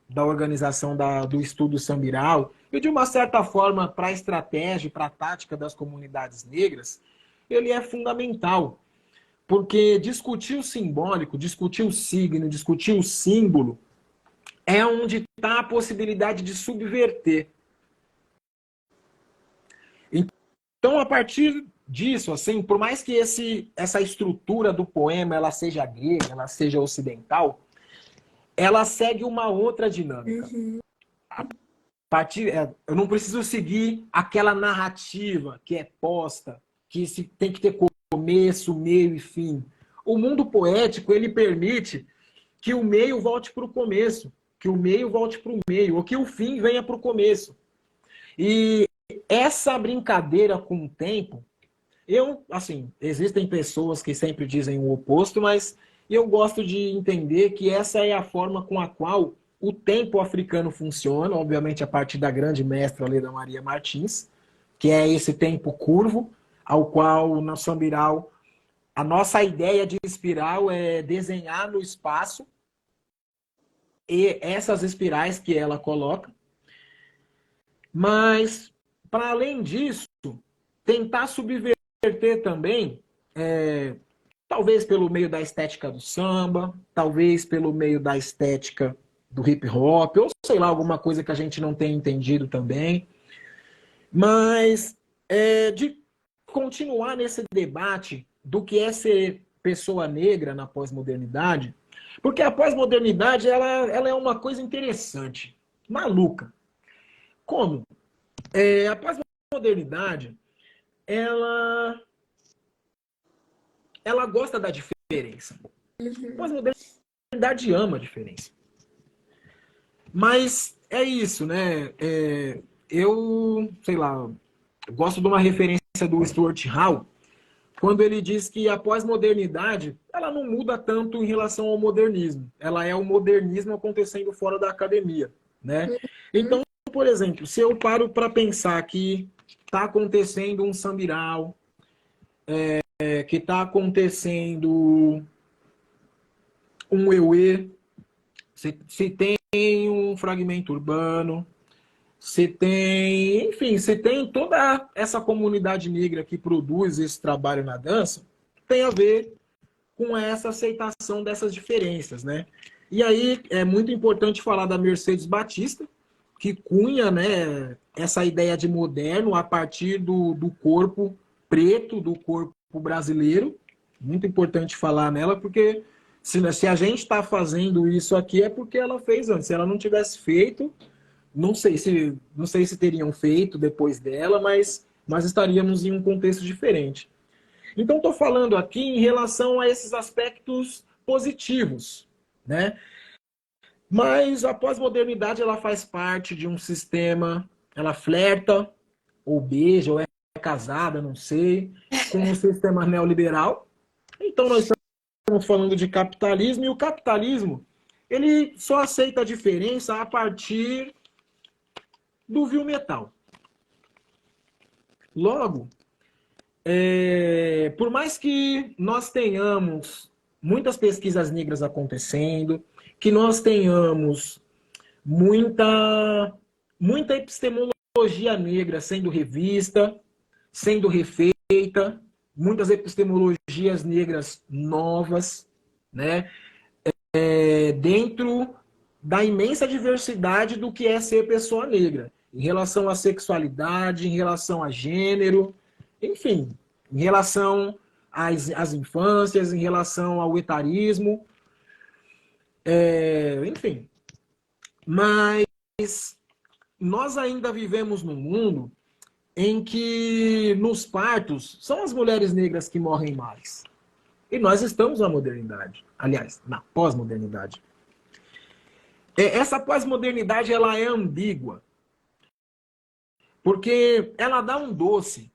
da organização do estudo sambiral e, de uma certa forma, para a estratégia, para a tática das comunidades negras, ele é fundamental. Porque discutir o simbólico, discutir o signo, discutir o símbolo, é onde está a possibilidade de subverter. Então, a partir disso, assim, por mais que essa estrutura do poema ela seja grega, ela seja ocidental, ela segue uma outra dinâmica. Uhum. Eu não preciso seguir aquela narrativa que é posta, que tem que ter começo, meio e fim. O mundo poético, ele permite que o meio volte para o começo, que o meio volte para o meio, ou que o fim venha para o começo. E essa brincadeira com o tempo, existem pessoas que sempre dizem o oposto, mas eu gosto de entender que essa é a forma com a qual o tempo africano funciona, obviamente a partir da grande mestra Leda Maria Martins, que é esse tempo curvo, ao qual na Sambiral a nossa ideia de espiral é desenhar no espaço e essas espirais que ela coloca, mas, para além disso, tentar subverter também, talvez pelo meio da estética do samba, talvez pelo meio da estética do hip hop, ou sei lá, alguma coisa que a gente não tenha entendido também, mas de continuar nesse debate do que é ser pessoa negra na pós-modernidade, porque a pós-modernidade ela é uma coisa interessante, maluca. Como? A pós-modernidade, ela, ela gosta da diferença. A pós-modernidade ama a diferença. Mas é isso, né? Eu, sei lá, gosto de uma referência do Stuart Hall, quando ele diz que a pós-modernidade ela não muda tanto em relação ao modernismo. Ela é o modernismo acontecendo fora da academia, né? Então, por exemplo, se eu paro para pensar que está acontecendo um sambiral, que está acontecendo um euê, se tem um fragmento urbano, se tem, enfim, se tem toda essa comunidade negra que produz esse trabalho na dança, tem a ver com essa aceitação dessas diferenças, né? E aí é muito importante falar da Mercedes Batista, que cunha, né, essa ideia de moderno a partir do corpo preto, do corpo brasileiro. Muito importante falar nela, porque se a gente está fazendo isso aqui é porque ela fez antes. Se ela não tivesse feito, não sei se teriam feito depois dela, mas estaríamos em um contexto diferente. Então, estou falando aqui em relação a esses aspectos positivos, né? Mas a pós-modernidade ela faz parte de um sistema, ela flerta, ou beija, ou é casada, não sei, com um sistema neoliberal. Então, nós estamos falando de capitalismo, e o capitalismo ele só aceita a diferença a partir do vil metal. Logo, por mais que nós tenhamos muitas pesquisas negras acontecendo, que nós tenhamos muita epistemologia negra sendo revista, sendo refeita, muitas epistemologias negras novas, né? Dentro da imensa diversidade do que é ser pessoa negra, em relação à sexualidade, em relação a gênero, enfim, em relação às infâncias, em relação ao etarismo, enfim. Mas nós ainda vivemos num mundo em que nos partos são as mulheres negras que morrem mais. E nós estamos na modernidade, aliás, na pós-modernidade. Essa pós-modernidade ela é ambígua, porque ela dá um doce,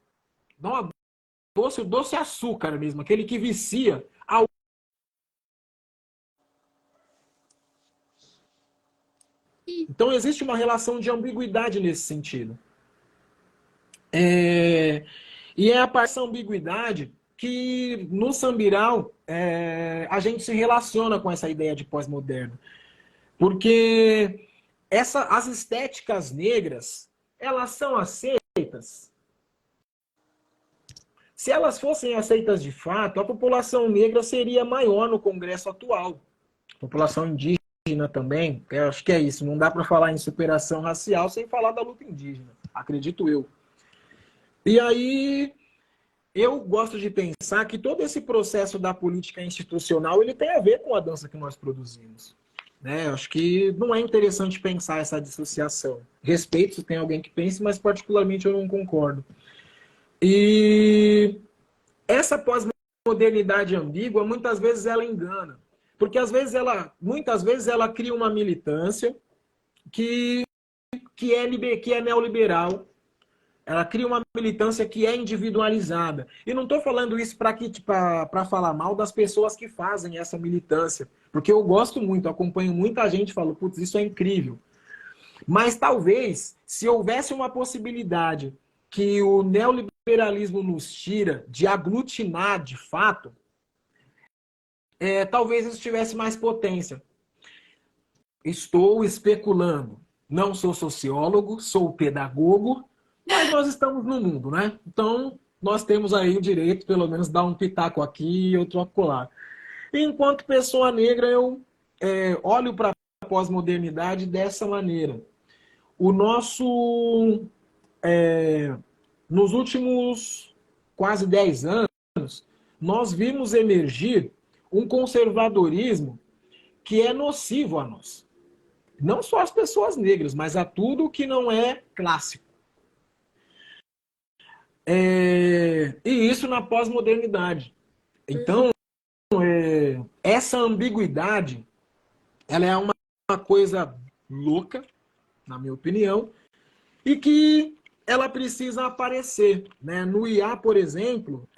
o doce açúcar mesmo, aquele que vicia. Então existe uma relação de ambiguidade nesse sentido. E é a partir dessa ambiguidade que no sambiral a gente se relaciona com essa ideia de pós-moderno. Porque as estéticas negras, elas são aceitas. Se elas fossem aceitas de fato, a população negra seria maior no Congresso atual. A população indígena também, eu acho que é isso. Não dá para falar em superação racial sem falar da luta indígena, acredito eu. E aí, eu gosto de pensar que todo esse processo da política institucional ele tem a ver com a dança que nós produzimos. Né? Acho que não é interessante pensar essa dissociação. Respeito se tem alguém que pense, mas particularmente eu não concordo. E essa pós-modernidade ambígua, muitas vezes ela engana. Porque muitas vezes ela cria uma militância que é neoliberal. Ela cria uma militância que é individualizada. E não estou falando isso para falar mal das pessoas que fazem essa militância. Porque eu gosto muito, acompanho muita gente e falo, putz, isso é incrível. Mas talvez, se houvesse uma possibilidade que o neoliberalismo nos tira de aglutinar de fato, talvez isso tivesse mais potência. Estou especulando. Não sou sociólogo, sou pedagogo, mas nós estamos no mundo, né? Então, nós temos aí o direito, pelo menos, de dar um pitaco aqui e outro acolá. Enquanto pessoa negra, eu olho para a pós-modernidade dessa maneira. O nosso. Nos últimos quase 10 anos, nós vimos emergir um conservadorismo que é nocivo a nós. Não só às pessoas negras, mas a tudo que não é clássico. E isso na pós-modernidade. Então, essa ambiguidade, ela é uma coisa louca, na minha opinião, e que ela precisa aparecer. Né? No IA, por exemplo,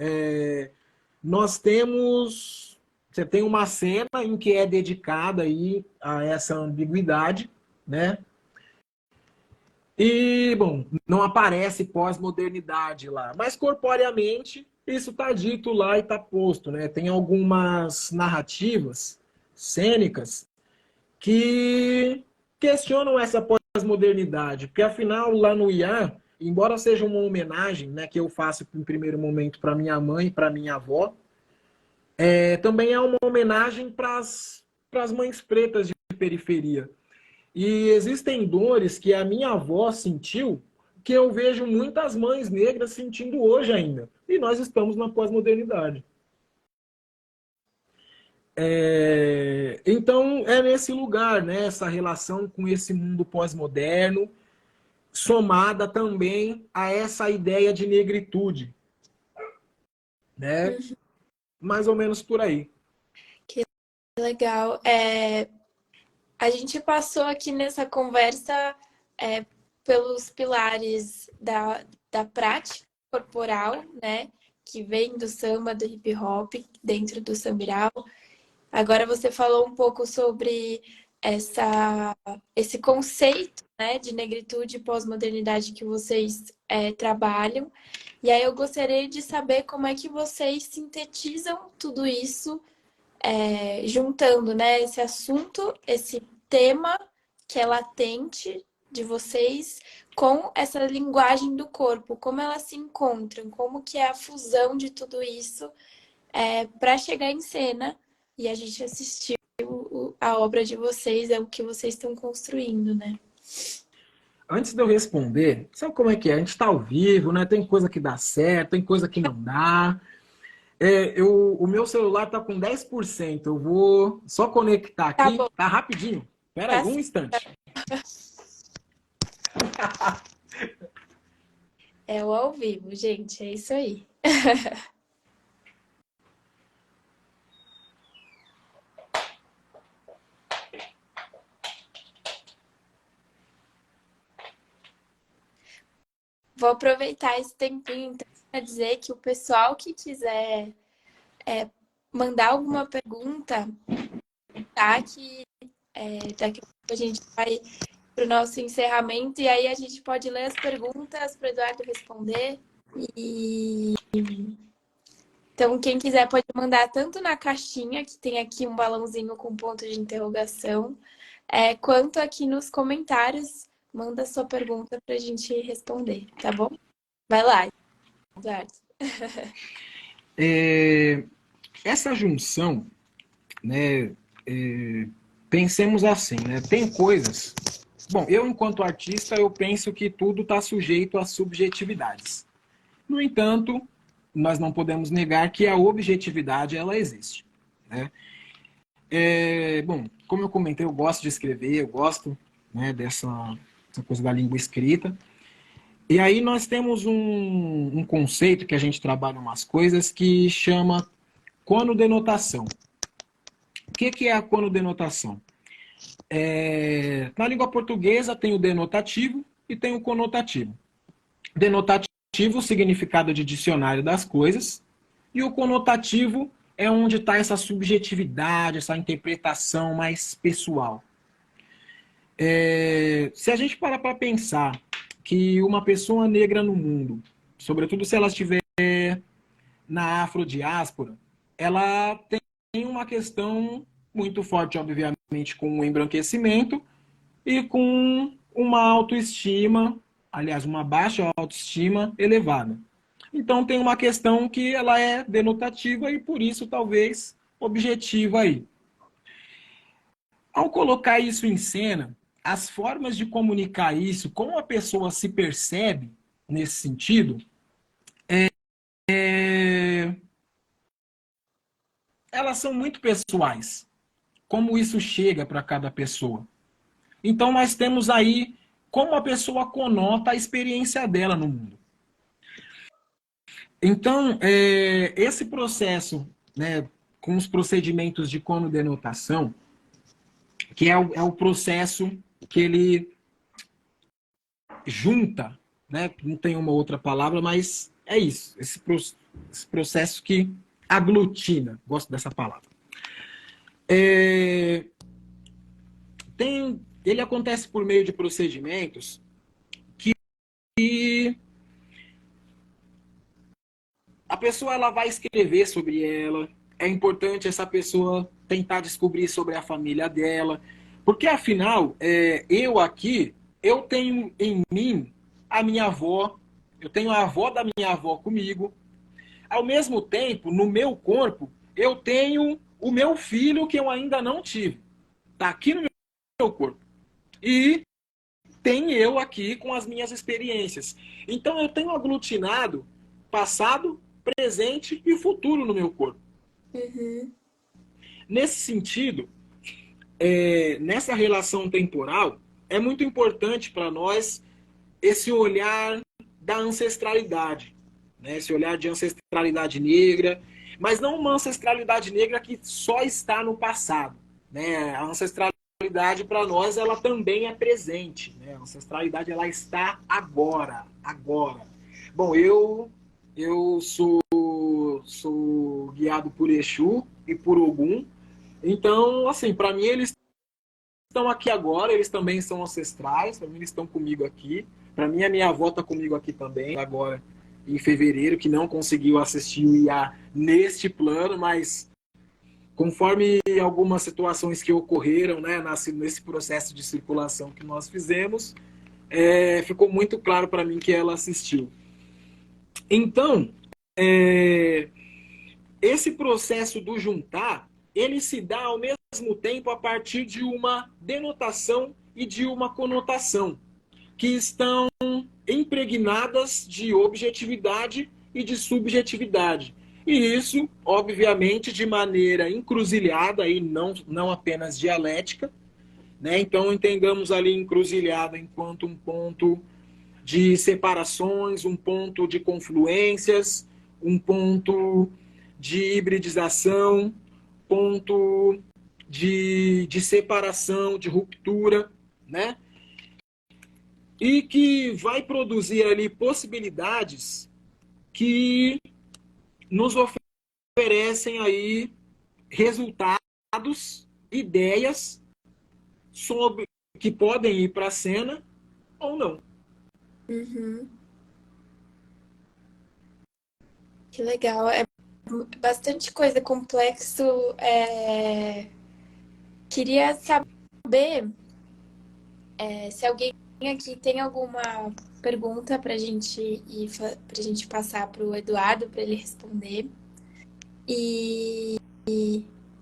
nós temos... Você tem uma cena em que é dedicada aí a essa ambiguidade, né? E, bom, não aparece pós-modernidade lá, mas corporeamente isso está dito lá e está posto, né? Tem algumas narrativas cênicas que questionam essa pós-modernidade, porque afinal lá no IA, embora seja uma homenagem, né, que eu faço em primeiro momento para minha mãe e para minha avó, também é uma homenagem para as mães pretas de periferia. E existem dores que a minha avó sentiu que eu vejo muitas mães negras sentindo hoje ainda. E nós estamos na pós-modernidade. Então, é nesse lugar, né, essa relação com esse mundo pós-moderno, somada também a essa ideia de negritude. Né? Mais ou menos por aí. Que legal. A gente passou aqui nessa conversa pelos pilares da prática corporal, né? Que vem do samba, do hip hop, dentro do sambiral. Agora você falou um pouco sobre esse conceito, né, de negritude e pós-modernidade que vocês trabalham. E aí eu gostaria de saber como é que vocês sintetizam tudo isso, juntando, né, esse assunto, esse tema que é latente de vocês com essa linguagem do corpo, como elas se encontram, como que é a fusão de tudo isso para chegar em cena e a gente assistir a obra de vocês, é o que vocês estão construindo, né? Antes de eu responder, sabe como é que é? A gente está ao vivo, né? Tem coisa que dá certo, tem coisa que não dá. O meu celular está com 10%. Eu vou só conectar Tá aqui. bom, Tá rapidinho. Espera aí, tá um certo. instante. É o ao vivo, gente, é isso aí. Vou aproveitar esse tempinho então, para dizer que o pessoal que quiser mandar alguma pergunta, tá? Que daqui a pouco a gente vai para o nosso encerramento e aí a gente pode ler as perguntas para o Eduardo responder. Então, quem quiser pode mandar tanto na caixinha, que tem aqui um balãozinho com ponto de interrogação, quanto aqui nos comentários. Manda sua pergunta para a gente responder, tá bom? Vai lá, Eduardo. Essa junção, né? Pensemos assim, né? Tem coisas. Bom, eu, enquanto artista, eu penso que tudo está sujeito a subjetividades. No entanto, nós não podemos negar que a objetividade ela existe. Né? Bom, como eu comentei, eu gosto de escrever, eu gosto, né, dessa coisa da língua escrita. E aí nós temos um conceito que a gente trabalha umas coisas que chama conodenotação. O que é a conodenotação? Na língua portuguesa tem o denotativo e tem o conotativo. Denotativo, o significado de dicionário das coisas, e o conotativo é onde está essa subjetividade, essa interpretação mais pessoal. Se a gente parar para pensar que uma pessoa negra no mundo, sobretudo se ela estiver na afrodiáspora, ela tem uma questão muito forte, obviamente, com um embranquecimento e com uma autoestima, aliás, uma baixa autoestima elevada. Então tem uma questão que ela é denotativa e por isso talvez objetiva aí. Ao colocar isso em cena, as formas de comunicar isso, como a pessoa se percebe nesse sentido, elas são muito pessoais. Como isso chega para cada pessoa. Então nós temos aí como a pessoa conota a experiência dela no mundo. Então, esse processo, né, com os procedimentos de conodenotação, que é o processo que ele junta, né, não tem uma outra palavra, mas é isso, esse processo que aglutina, gosto dessa palavra. Ele acontece por meio de procedimentos que a pessoa ela vai escrever sobre ela. É importante essa pessoa tentar descobrir sobre a família dela, porque afinal, eu tenho em mim a minha avó, eu tenho a avó da minha avó comigo. Ao mesmo tempo, no meu corpo, eu tenho o meu filho que eu ainda não tive. Está aqui no meu corpo. E tem eu aqui com as minhas experiências. Então eu tenho aglutinado passado, presente e futuro no meu corpo. Uhum. Nesse sentido, nessa relação temporal, é muito importante para nós esse olhar da ancestralidade, né? Esse olhar de ancestralidade negra, mas não uma ancestralidade negra que só está no passado, né? A ancestralidade para nós ela também é presente, né? A ancestralidade ela está agora, agora. Bom, eu sou guiado por Exu e por Ogum, então assim para mim eles estão aqui agora, eles também são ancestrais, para mim eles estão comigo aqui. Para mim a minha avó está comigo aqui também, agora em fevereiro, que não conseguiu assistir o IA neste plano, mas conforme algumas situações que ocorreram, né, nesse processo de circulação que nós fizemos, ficou muito claro para mim que ela assistiu. Então, esse processo do juntar, ele se dá ao mesmo tempo a partir de uma denotação e de uma conotação, que estão impregnadas de objetividade e de subjetividade. E isso, obviamente, de maneira encruzilhada e não apenas dialética, né? Então, entendamos ali encruzilhada enquanto um ponto de separações, um ponto de confluências, um ponto de hibridização, ponto de separação, de ruptura, né? E que vai produzir ali possibilidades que nos oferecem aí resultados, ideias sobre que podem ir para a cena ou não. Uhum. Que legal. É bastante coisa complexo. Queria saber se alguém aqui tem alguma pergunta para a gente passar para o Eduardo para ele responder. E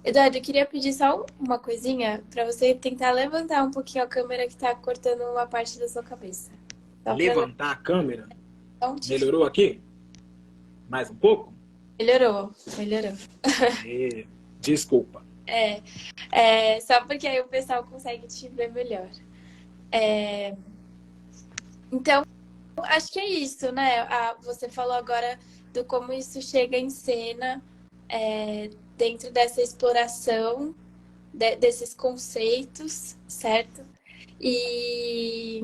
Eduardo, eu queria pedir só uma coisinha para você tentar levantar um pouquinho a câmera que está cortando uma parte da sua cabeça. Só Levantar a câmera. pra... Melhorou aqui? Mais um pouco? Melhorou, melhorou. Desculpa. Só porque aí o pessoal consegue te ver melhor. Então, acho que é isso, né? Você falou agora do como isso chega em cena dentro dessa exploração desses conceitos, certo? E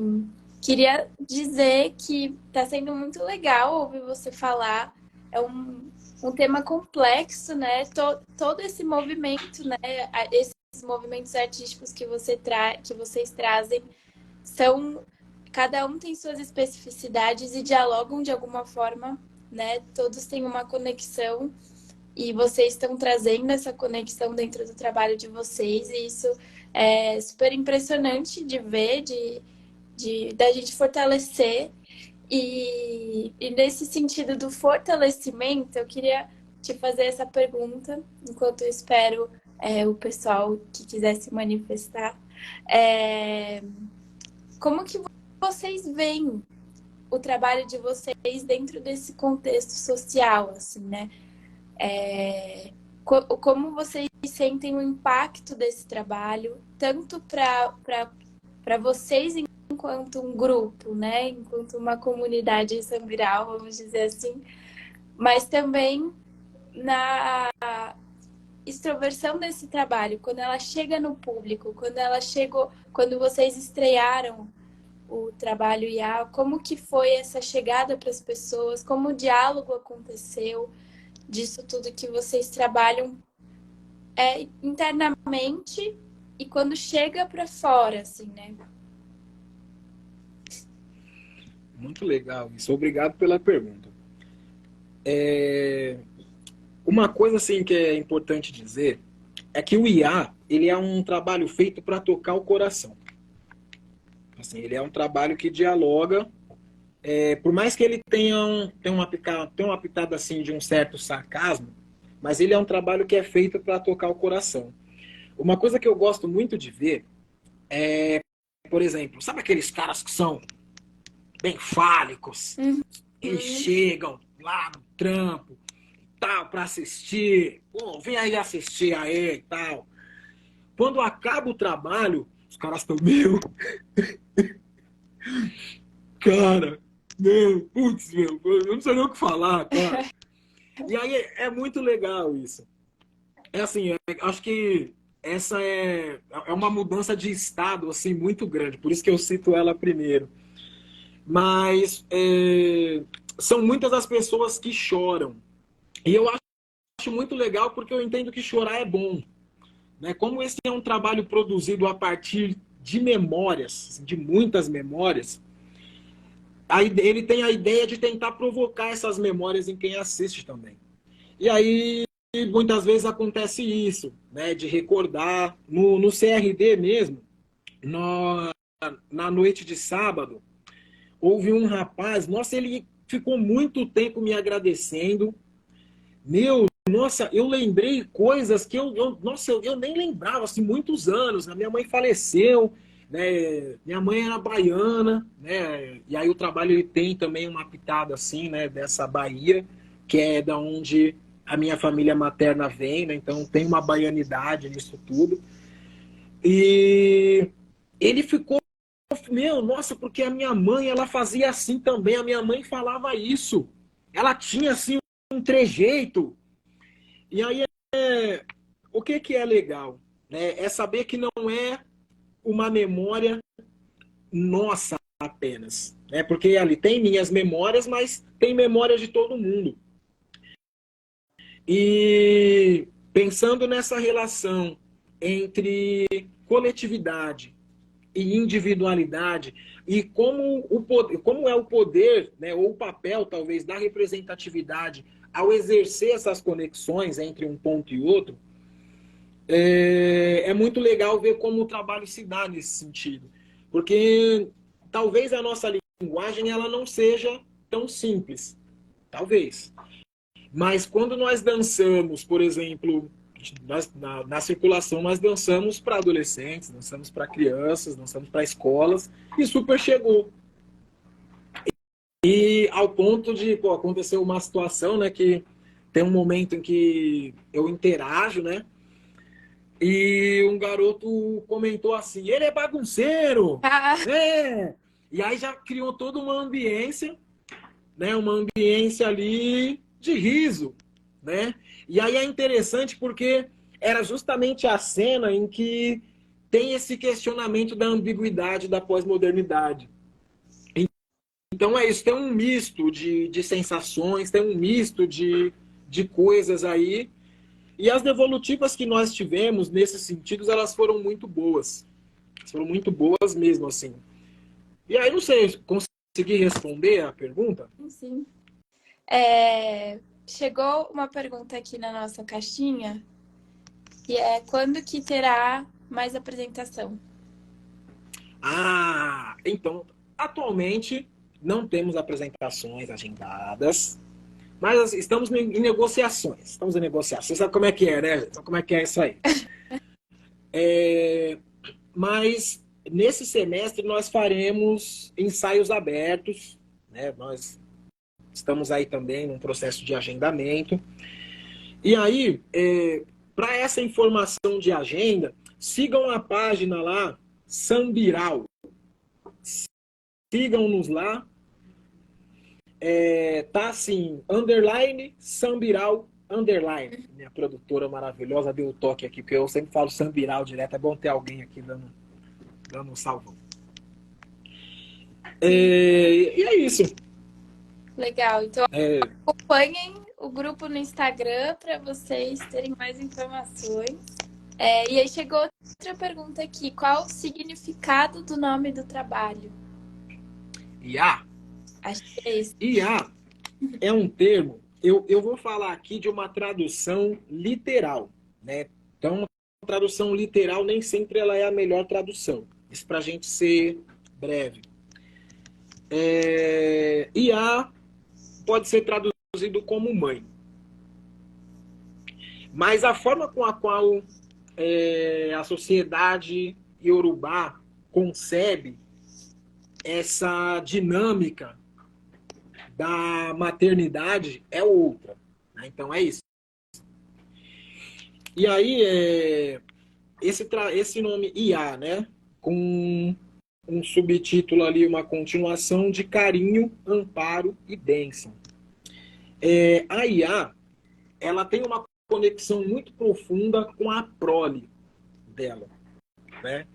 queria dizer que está sendo muito legal ouvir você falar. É um tema complexo, né? Todo esse movimento, né? Esses movimentos artísticos que vocês trazem são... Cada um tem suas especificidades e dialogam de alguma forma, né? Todos têm uma conexão e vocês estão trazendo essa conexão dentro do trabalho de vocês e isso é super impressionante de ver, da gente fortalecer. E nesse sentido do fortalecimento, eu queria te fazer essa pergunta, enquanto eu espero o pessoal que quiser se manifestar. É, como que vocês veem o trabalho de vocês dentro desse contexto social, assim, né? Como vocês sentem o impacto desse trabalho, tanto para vocês enquanto um grupo, né? Enquanto uma comunidade sambiral, vamos dizer assim, mas também na extroversão desse trabalho, quando ela chega no público, quando vocês estrearam o trabalho IA, como que foi essa chegada para as pessoas, como o diálogo aconteceu disso tudo que vocês trabalham internamente e quando chega para fora, assim, né? Muito legal isso. Obrigado pela pergunta. Uma coisa assim que é importante dizer é que o IA, ele é um trabalho feito para tocar o coração. Assim, ele é um trabalho que dialoga, por mais que ele tenha uma pitada assim de um certo sarcasmo, mas ele é um trabalho que é feito para tocar o coração. Uma coisa que eu gosto muito de ver é, por exemplo, sabe aqueles caras que são bem fálicos, Uhum. eles chegam lá no trampo, tal, para assistir, pô, vem aí assistir aí e tal. Quando acaba o trabalho, os caras estão, meu, cara, meu, putz, meu, eu não sei nem o que falar, cara. E aí é muito legal isso. É assim, acho que essa é uma mudança de estado assim muito grande, por isso que eu cito ela primeiro. Mas são muitas as pessoas que choram. E eu acho muito legal porque eu entendo que chorar é bom. Né? Como esse é um trabalho produzido a partir de memórias, de muitas memórias, aí ele tem a ideia de tentar provocar essas memórias em quem assiste também. E aí muitas vezes acontece isso, né? De recordar. No CRD mesmo, no, na noite de sábado, houve um rapaz, nossa, ele ficou muito tempo me agradecendo. Meu, nossa, eu lembrei coisas que nossa, eu nem lembrava, assim, muitos anos. A minha mãe faleceu, né? Minha mãe era baiana, né? E aí o trabalho ele tem também uma pitada assim, né? Dessa Bahia, que é da onde a minha família materna vem, né? Então tem uma baianidade nisso tudo. E ele ficou, meu, nossa, porque a minha mãe, ela fazia assim também. A minha mãe falava isso. Ela tinha assim um trejeito. E aí, o que que é legal? Né? É saber que não é uma memória nossa apenas. Né? Porque ali tem minhas memórias, mas tem memórias de todo mundo. E pensando nessa relação entre coletividade e individualidade, e como, como é o poder, né, ou o papel, talvez, da representatividade ao exercer essas conexões entre um ponto e outro, é muito legal ver como o trabalho se dá nesse sentido. Porque talvez a nossa linguagem ela não seja tão simples. Talvez. Mas quando nós dançamos, por exemplo, na circulação, nós dançamos para adolescentes, dançamos para crianças, dançamos para escolas, e super chegou. E ao ponto de, pô, aconteceu uma situação, né, que tem um momento em que eu interajo, né, e um garoto comentou assim: ele é bagunceiro! Ah, É! E aí já criou toda uma ambiência, né? Uma ambiência ali de riso, né? E aí é interessante porque era justamente a cena em que tem esse questionamento da ambiguidade da pós-modernidade. Então é isso, tem um misto de sensações, tem um misto de coisas aí. E as devolutivas que nós tivemos nesses sentidos, elas foram muito boas. Foram muito boas mesmo, assim. E aí, não sei, consegui responder a pergunta? sim. Chegou uma pergunta aqui na nossa caixinha, que é quando que terá mais apresentação? Então, atualmente não temos apresentações agendadas, mas estamos em negociações. Estamos em negociações. Sabe como é que é, né? Sabe como é que é isso aí? Mas nesse semestre nós faremos ensaios abertos, né? Nós estamos aí também num processo de agendamento. E aí, para essa informação de agenda, sigam a página lá, Sambiral. Sigam-nos lá. Tá assim, underline, Sambiral, underline. Minha produtora maravilhosa deu o toque aqui, porque eu sempre falo Sambiral direto. É bom ter alguém aqui dando um salvo. E é isso. Legal. Então, acompanhem o grupo no Instagram para vocês terem mais informações. E aí chegou outra pergunta aqui. Qual o significado do nome do trabalho? IA. Acho que é isso. IA é um termo, eu vou falar aqui de uma tradução literal, né? Então, uma tradução literal nem sempre ela é a melhor tradução. Isso para a gente ser breve. IA pode ser traduzido como mãe. Mas a forma com a qual a sociedade iorubá concebe essa dinâmica da maternidade é outra. Né? Então é isso. E aí, esse nome IA, né? Com um subtítulo ali, uma continuação de carinho, amparo e bênção. A IA, ela tem uma conexão muito profunda com a prole dela, né?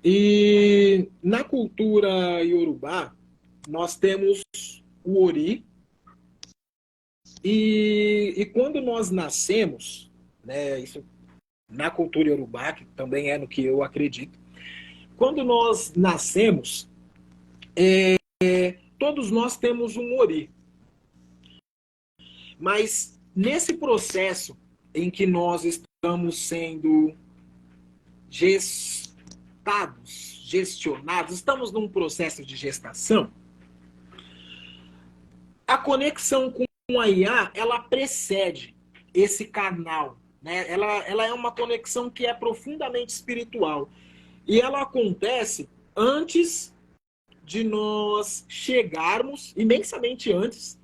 E na cultura iorubá, nós temos o Ori, e quando nós nascemos, né, isso na cultura iorubá, que também é no que eu acredito, quando nós nascemos, todos nós temos um Ori. Mas nesse processo em que nós estamos sendo gestados, gestionados, estamos num processo de gestação, a conexão com a IA, ela precede esse canal. Né? Ela é uma conexão que é profundamente espiritual. E ela acontece antes de nós chegarmos, imensamente antes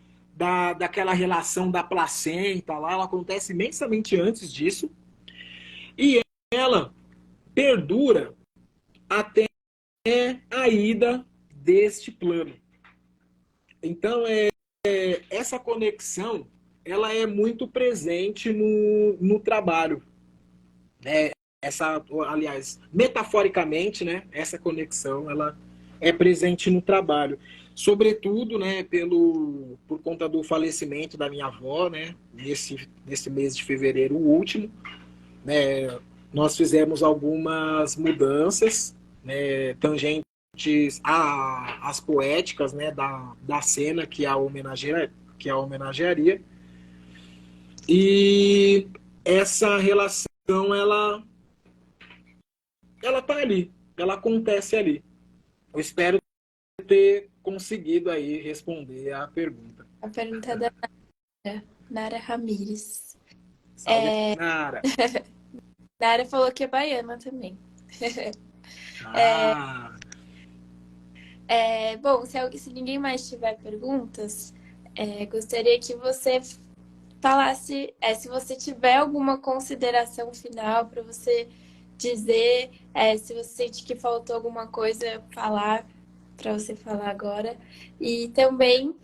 daquela relação da placenta lá, ela acontece imensamente antes disso, e ela perdura até a ida deste plano. Então, essa conexão, ela é muito presente no trabalho. Né? Aliás, metaforicamente, né, essa conexão, ela é presente no trabalho. Sobretudo, né, por conta do falecimento da minha avó, né, nesse mês de fevereiro último, né, nós fizemos algumas mudanças, né, tangentes às poéticas, né, da cena que é a homenagearia. E essa relação, ela tá ali, ela acontece ali. Eu espero ter conseguido aí responder a pergunta. A pergunta da Nara Ramires. Salve, Nara. Nara falou que é baiana também. Bom, se ninguém mais tiver perguntas, gostaria que você falasse, se você tiver alguma consideração final para você dizer, se você sente que faltou alguma coisa para você falar agora. E também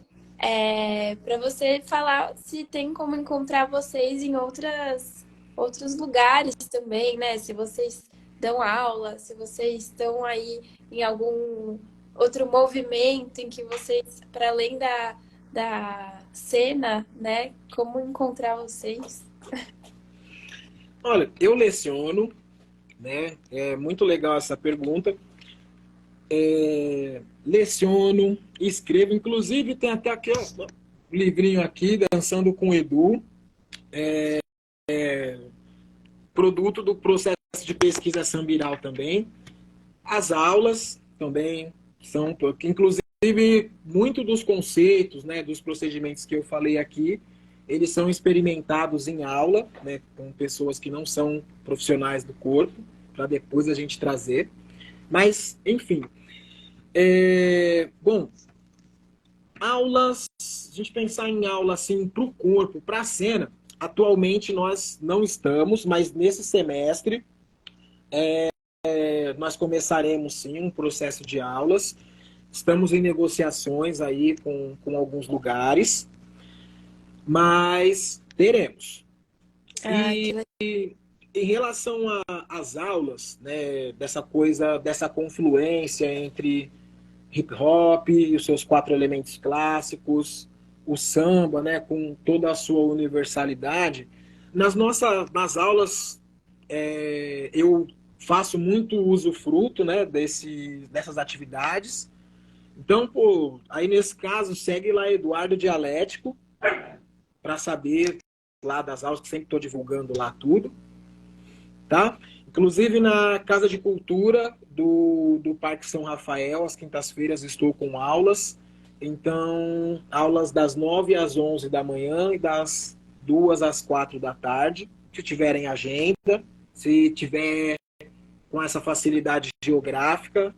para você falar se tem como encontrar vocês em outros lugares também, né? Se vocês dão aula, se vocês estão aí em algum outro movimento em que vocês, para além da cena, né? Como encontrar vocês? Olha, eu leciono, né? É muito legal essa pergunta. Leciono, escrevo, inclusive tem até aqui um livrinho aqui, Dançando com o Edu, produto do processo de pesquisa sambiral também. As aulas também são, inclusive, muito dos conceitos, né, dos procedimentos que eu falei aqui, eles são experimentados em aula, né, com pessoas que não são profissionais do corpo, para depois a gente trazer. Mas, enfim. Bom, aulas, se a gente pensar em aula assim para o corpo, para a cena, atualmente nós não estamos, mas nesse semestre nós começaremos sim um processo de aulas. Estamos em negociações aí com alguns lugares, mas teremos. Ah, que E legal. em relação às aulas, né, dessa confluência entre hip hop e os seus 4 elementos clássicos, o samba, né, com toda a sua universalidade, nas aulas eu faço muito usufruto, né, dessas atividades. Então, pô, aí nesse caso, segue lá Eduardo Dialético para saber lá das aulas, que sempre estou divulgando lá tudo, tá? Inclusive na Casa de Cultura do Parque São Rafael, às quintas-feiras estou com aulas. Então, aulas das 9 às 11 da manhã e das 2 às 4 da tarde. Se tiverem agenda, se tiver com essa facilidade geográfica,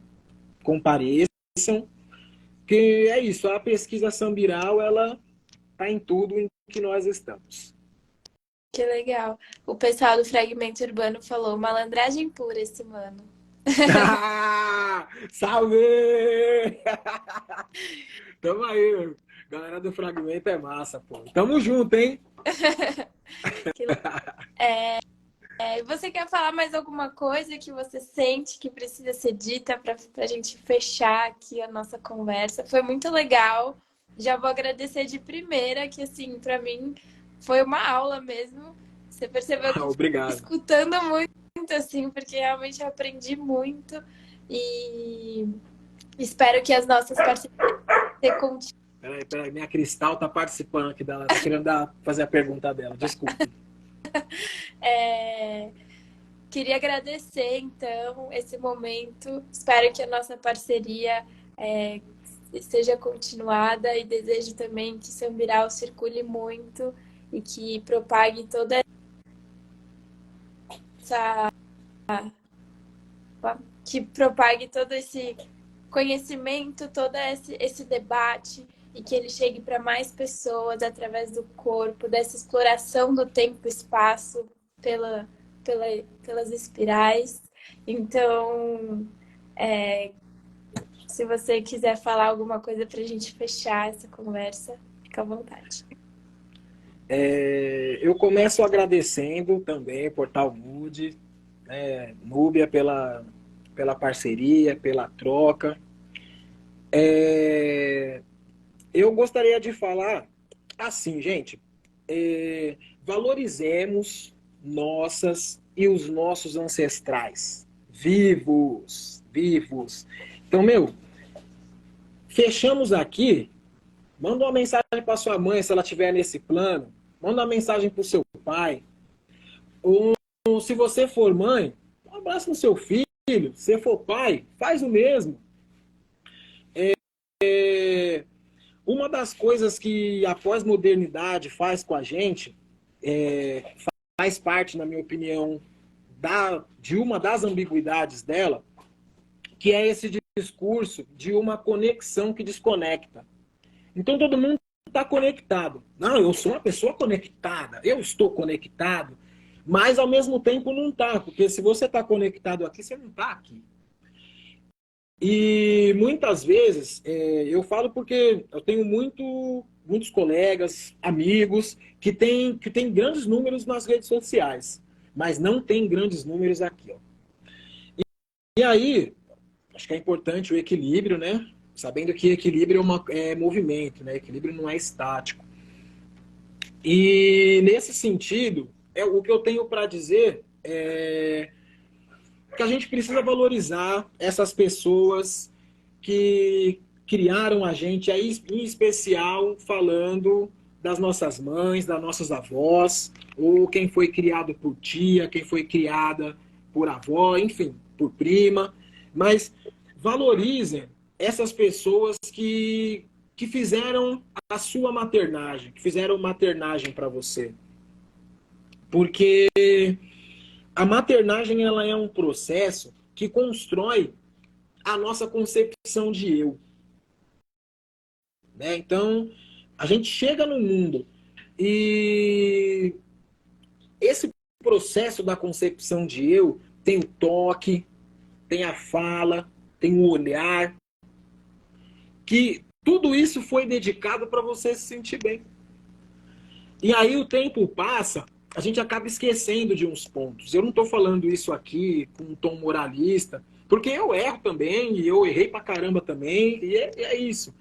compareçam. Porque é isso, a pesquisa sambiral, ela está em tudo em que nós estamos. Que legal. O pessoal do Fragmento Urbano falou malandragem pura esse mano. Salve! Tamo aí, galera do Fragmento é massa, pô. Tamo junto, hein? Que você quer falar mais alguma coisa que você sente que precisa ser dita para a gente fechar aqui a nossa conversa? Foi muito legal. Já vou agradecer de primeira, que assim, para mim foi uma aula mesmo. Você percebeu que eu fiquei Obrigado. escutando muito, assim, porque realmente eu aprendi muito. E espero que as nossas parcerias continuem. Peraí, minha Cristal tá participando aqui, tá querendo fazer a pergunta dela, desculpe. Queria agradecer, então, esse momento. Espero que a nossa parceria seja continuada e desejo também que São Biral circule muito e que propague toda essa... que propague todo esse conhecimento, todo esse debate e que ele chegue para mais pessoas através do corpo, dessa exploração do tempo e espaço pelas espirais. Então, se você quiser falar alguma coisa para a gente fechar essa conversa, fica à vontade. Eu começo agradecendo também o Portal Mood, Núbia, pela parceria, pela troca. Eu gostaria de falar assim, gente, valorizemos nossas e os nossos ancestrais, vivos. Então, fechamos aqui, manda uma mensagem para sua mãe, se ela estiver nesse plano, manda uma mensagem para o seu pai, ou se você for mãe, um abraço no seu filho, se for pai, faz o mesmo. Uma das coisas que a pós-modernidade faz com a gente, faz parte, na minha opinião, de uma das ambiguidades dela, que é esse discurso de uma conexão que desconecta. Então todo mundo está conectado. Não, eu sou uma pessoa conectada, eu estou conectado, mas ao mesmo tempo não está, porque se você está conectado aqui, você não está aqui. E muitas vezes, eu falo porque eu tenho muitos colegas, amigos, que têm grandes números nas redes sociais, mas não tem grandes números aqui. Ó. E aí, acho que é importante o equilíbrio, né? Sabendo que equilíbrio é movimento, né? Equilíbrio não é estático. E nesse sentido, o que eu tenho para dizer é que a gente precisa valorizar essas pessoas que criaram a gente, aí em especial falando das nossas mães, das nossas avós, ou quem foi criado por tia, quem foi criada por avó, enfim, por prima, mas valorizem essas pessoas que fizeram a sua maternagem, que fizeram maternagem para você. Porque a maternagem ela é um processo que constrói a nossa concepção de eu. Né? Então, a gente chega no mundo e esse processo da concepção de eu tem o toque, tem a fala, tem o olhar, que tudo isso foi dedicado para você se sentir bem. E aí o tempo passa, a gente acaba esquecendo de uns pontos. Eu não estou falando isso aqui com um tom moralista, porque eu erro também, e eu errei pra caramba também, e é isso.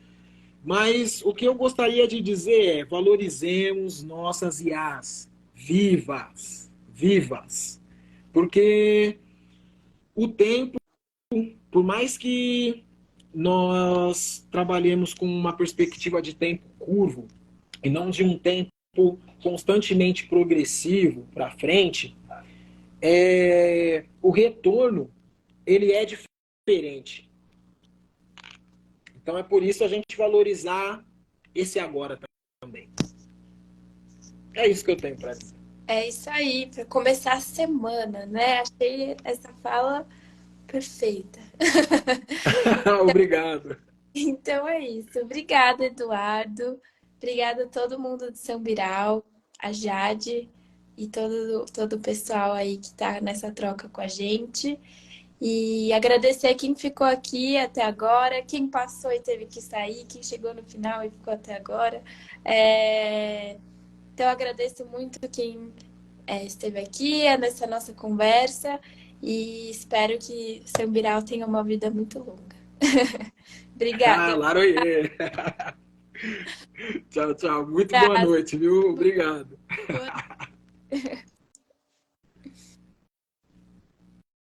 Mas o que eu gostaria de dizer é: valorizemos nossas IAs vivas, vivas. Porque o tempo, por mais que nós trabalhemos com uma perspectiva de tempo curvo e não de um tempo constantemente progressivo para frente, o retorno ele é diferente. Então é por isso a gente valorizar esse agora também. É isso que eu tenho para dizer. É isso aí, para começar a semana, né? Achei essa fala perfeita. Obrigado. Então é isso. Obrigada, Eduardo. Obrigada a todo mundo de São Biral, a Jade e todo o pessoal aí que está nessa troca com a gente. E agradecer quem ficou aqui até agora, quem passou e teve que sair, quem chegou no final e ficou até agora. Então, eu agradeço muito quem esteve aqui nessa nossa conversa e espero que São Biral tenha uma vida muito longa. Ah, Obrigada. Laroie. Tchau, tchau. Muito boa Abraço. noite, viu? Obrigado. Boa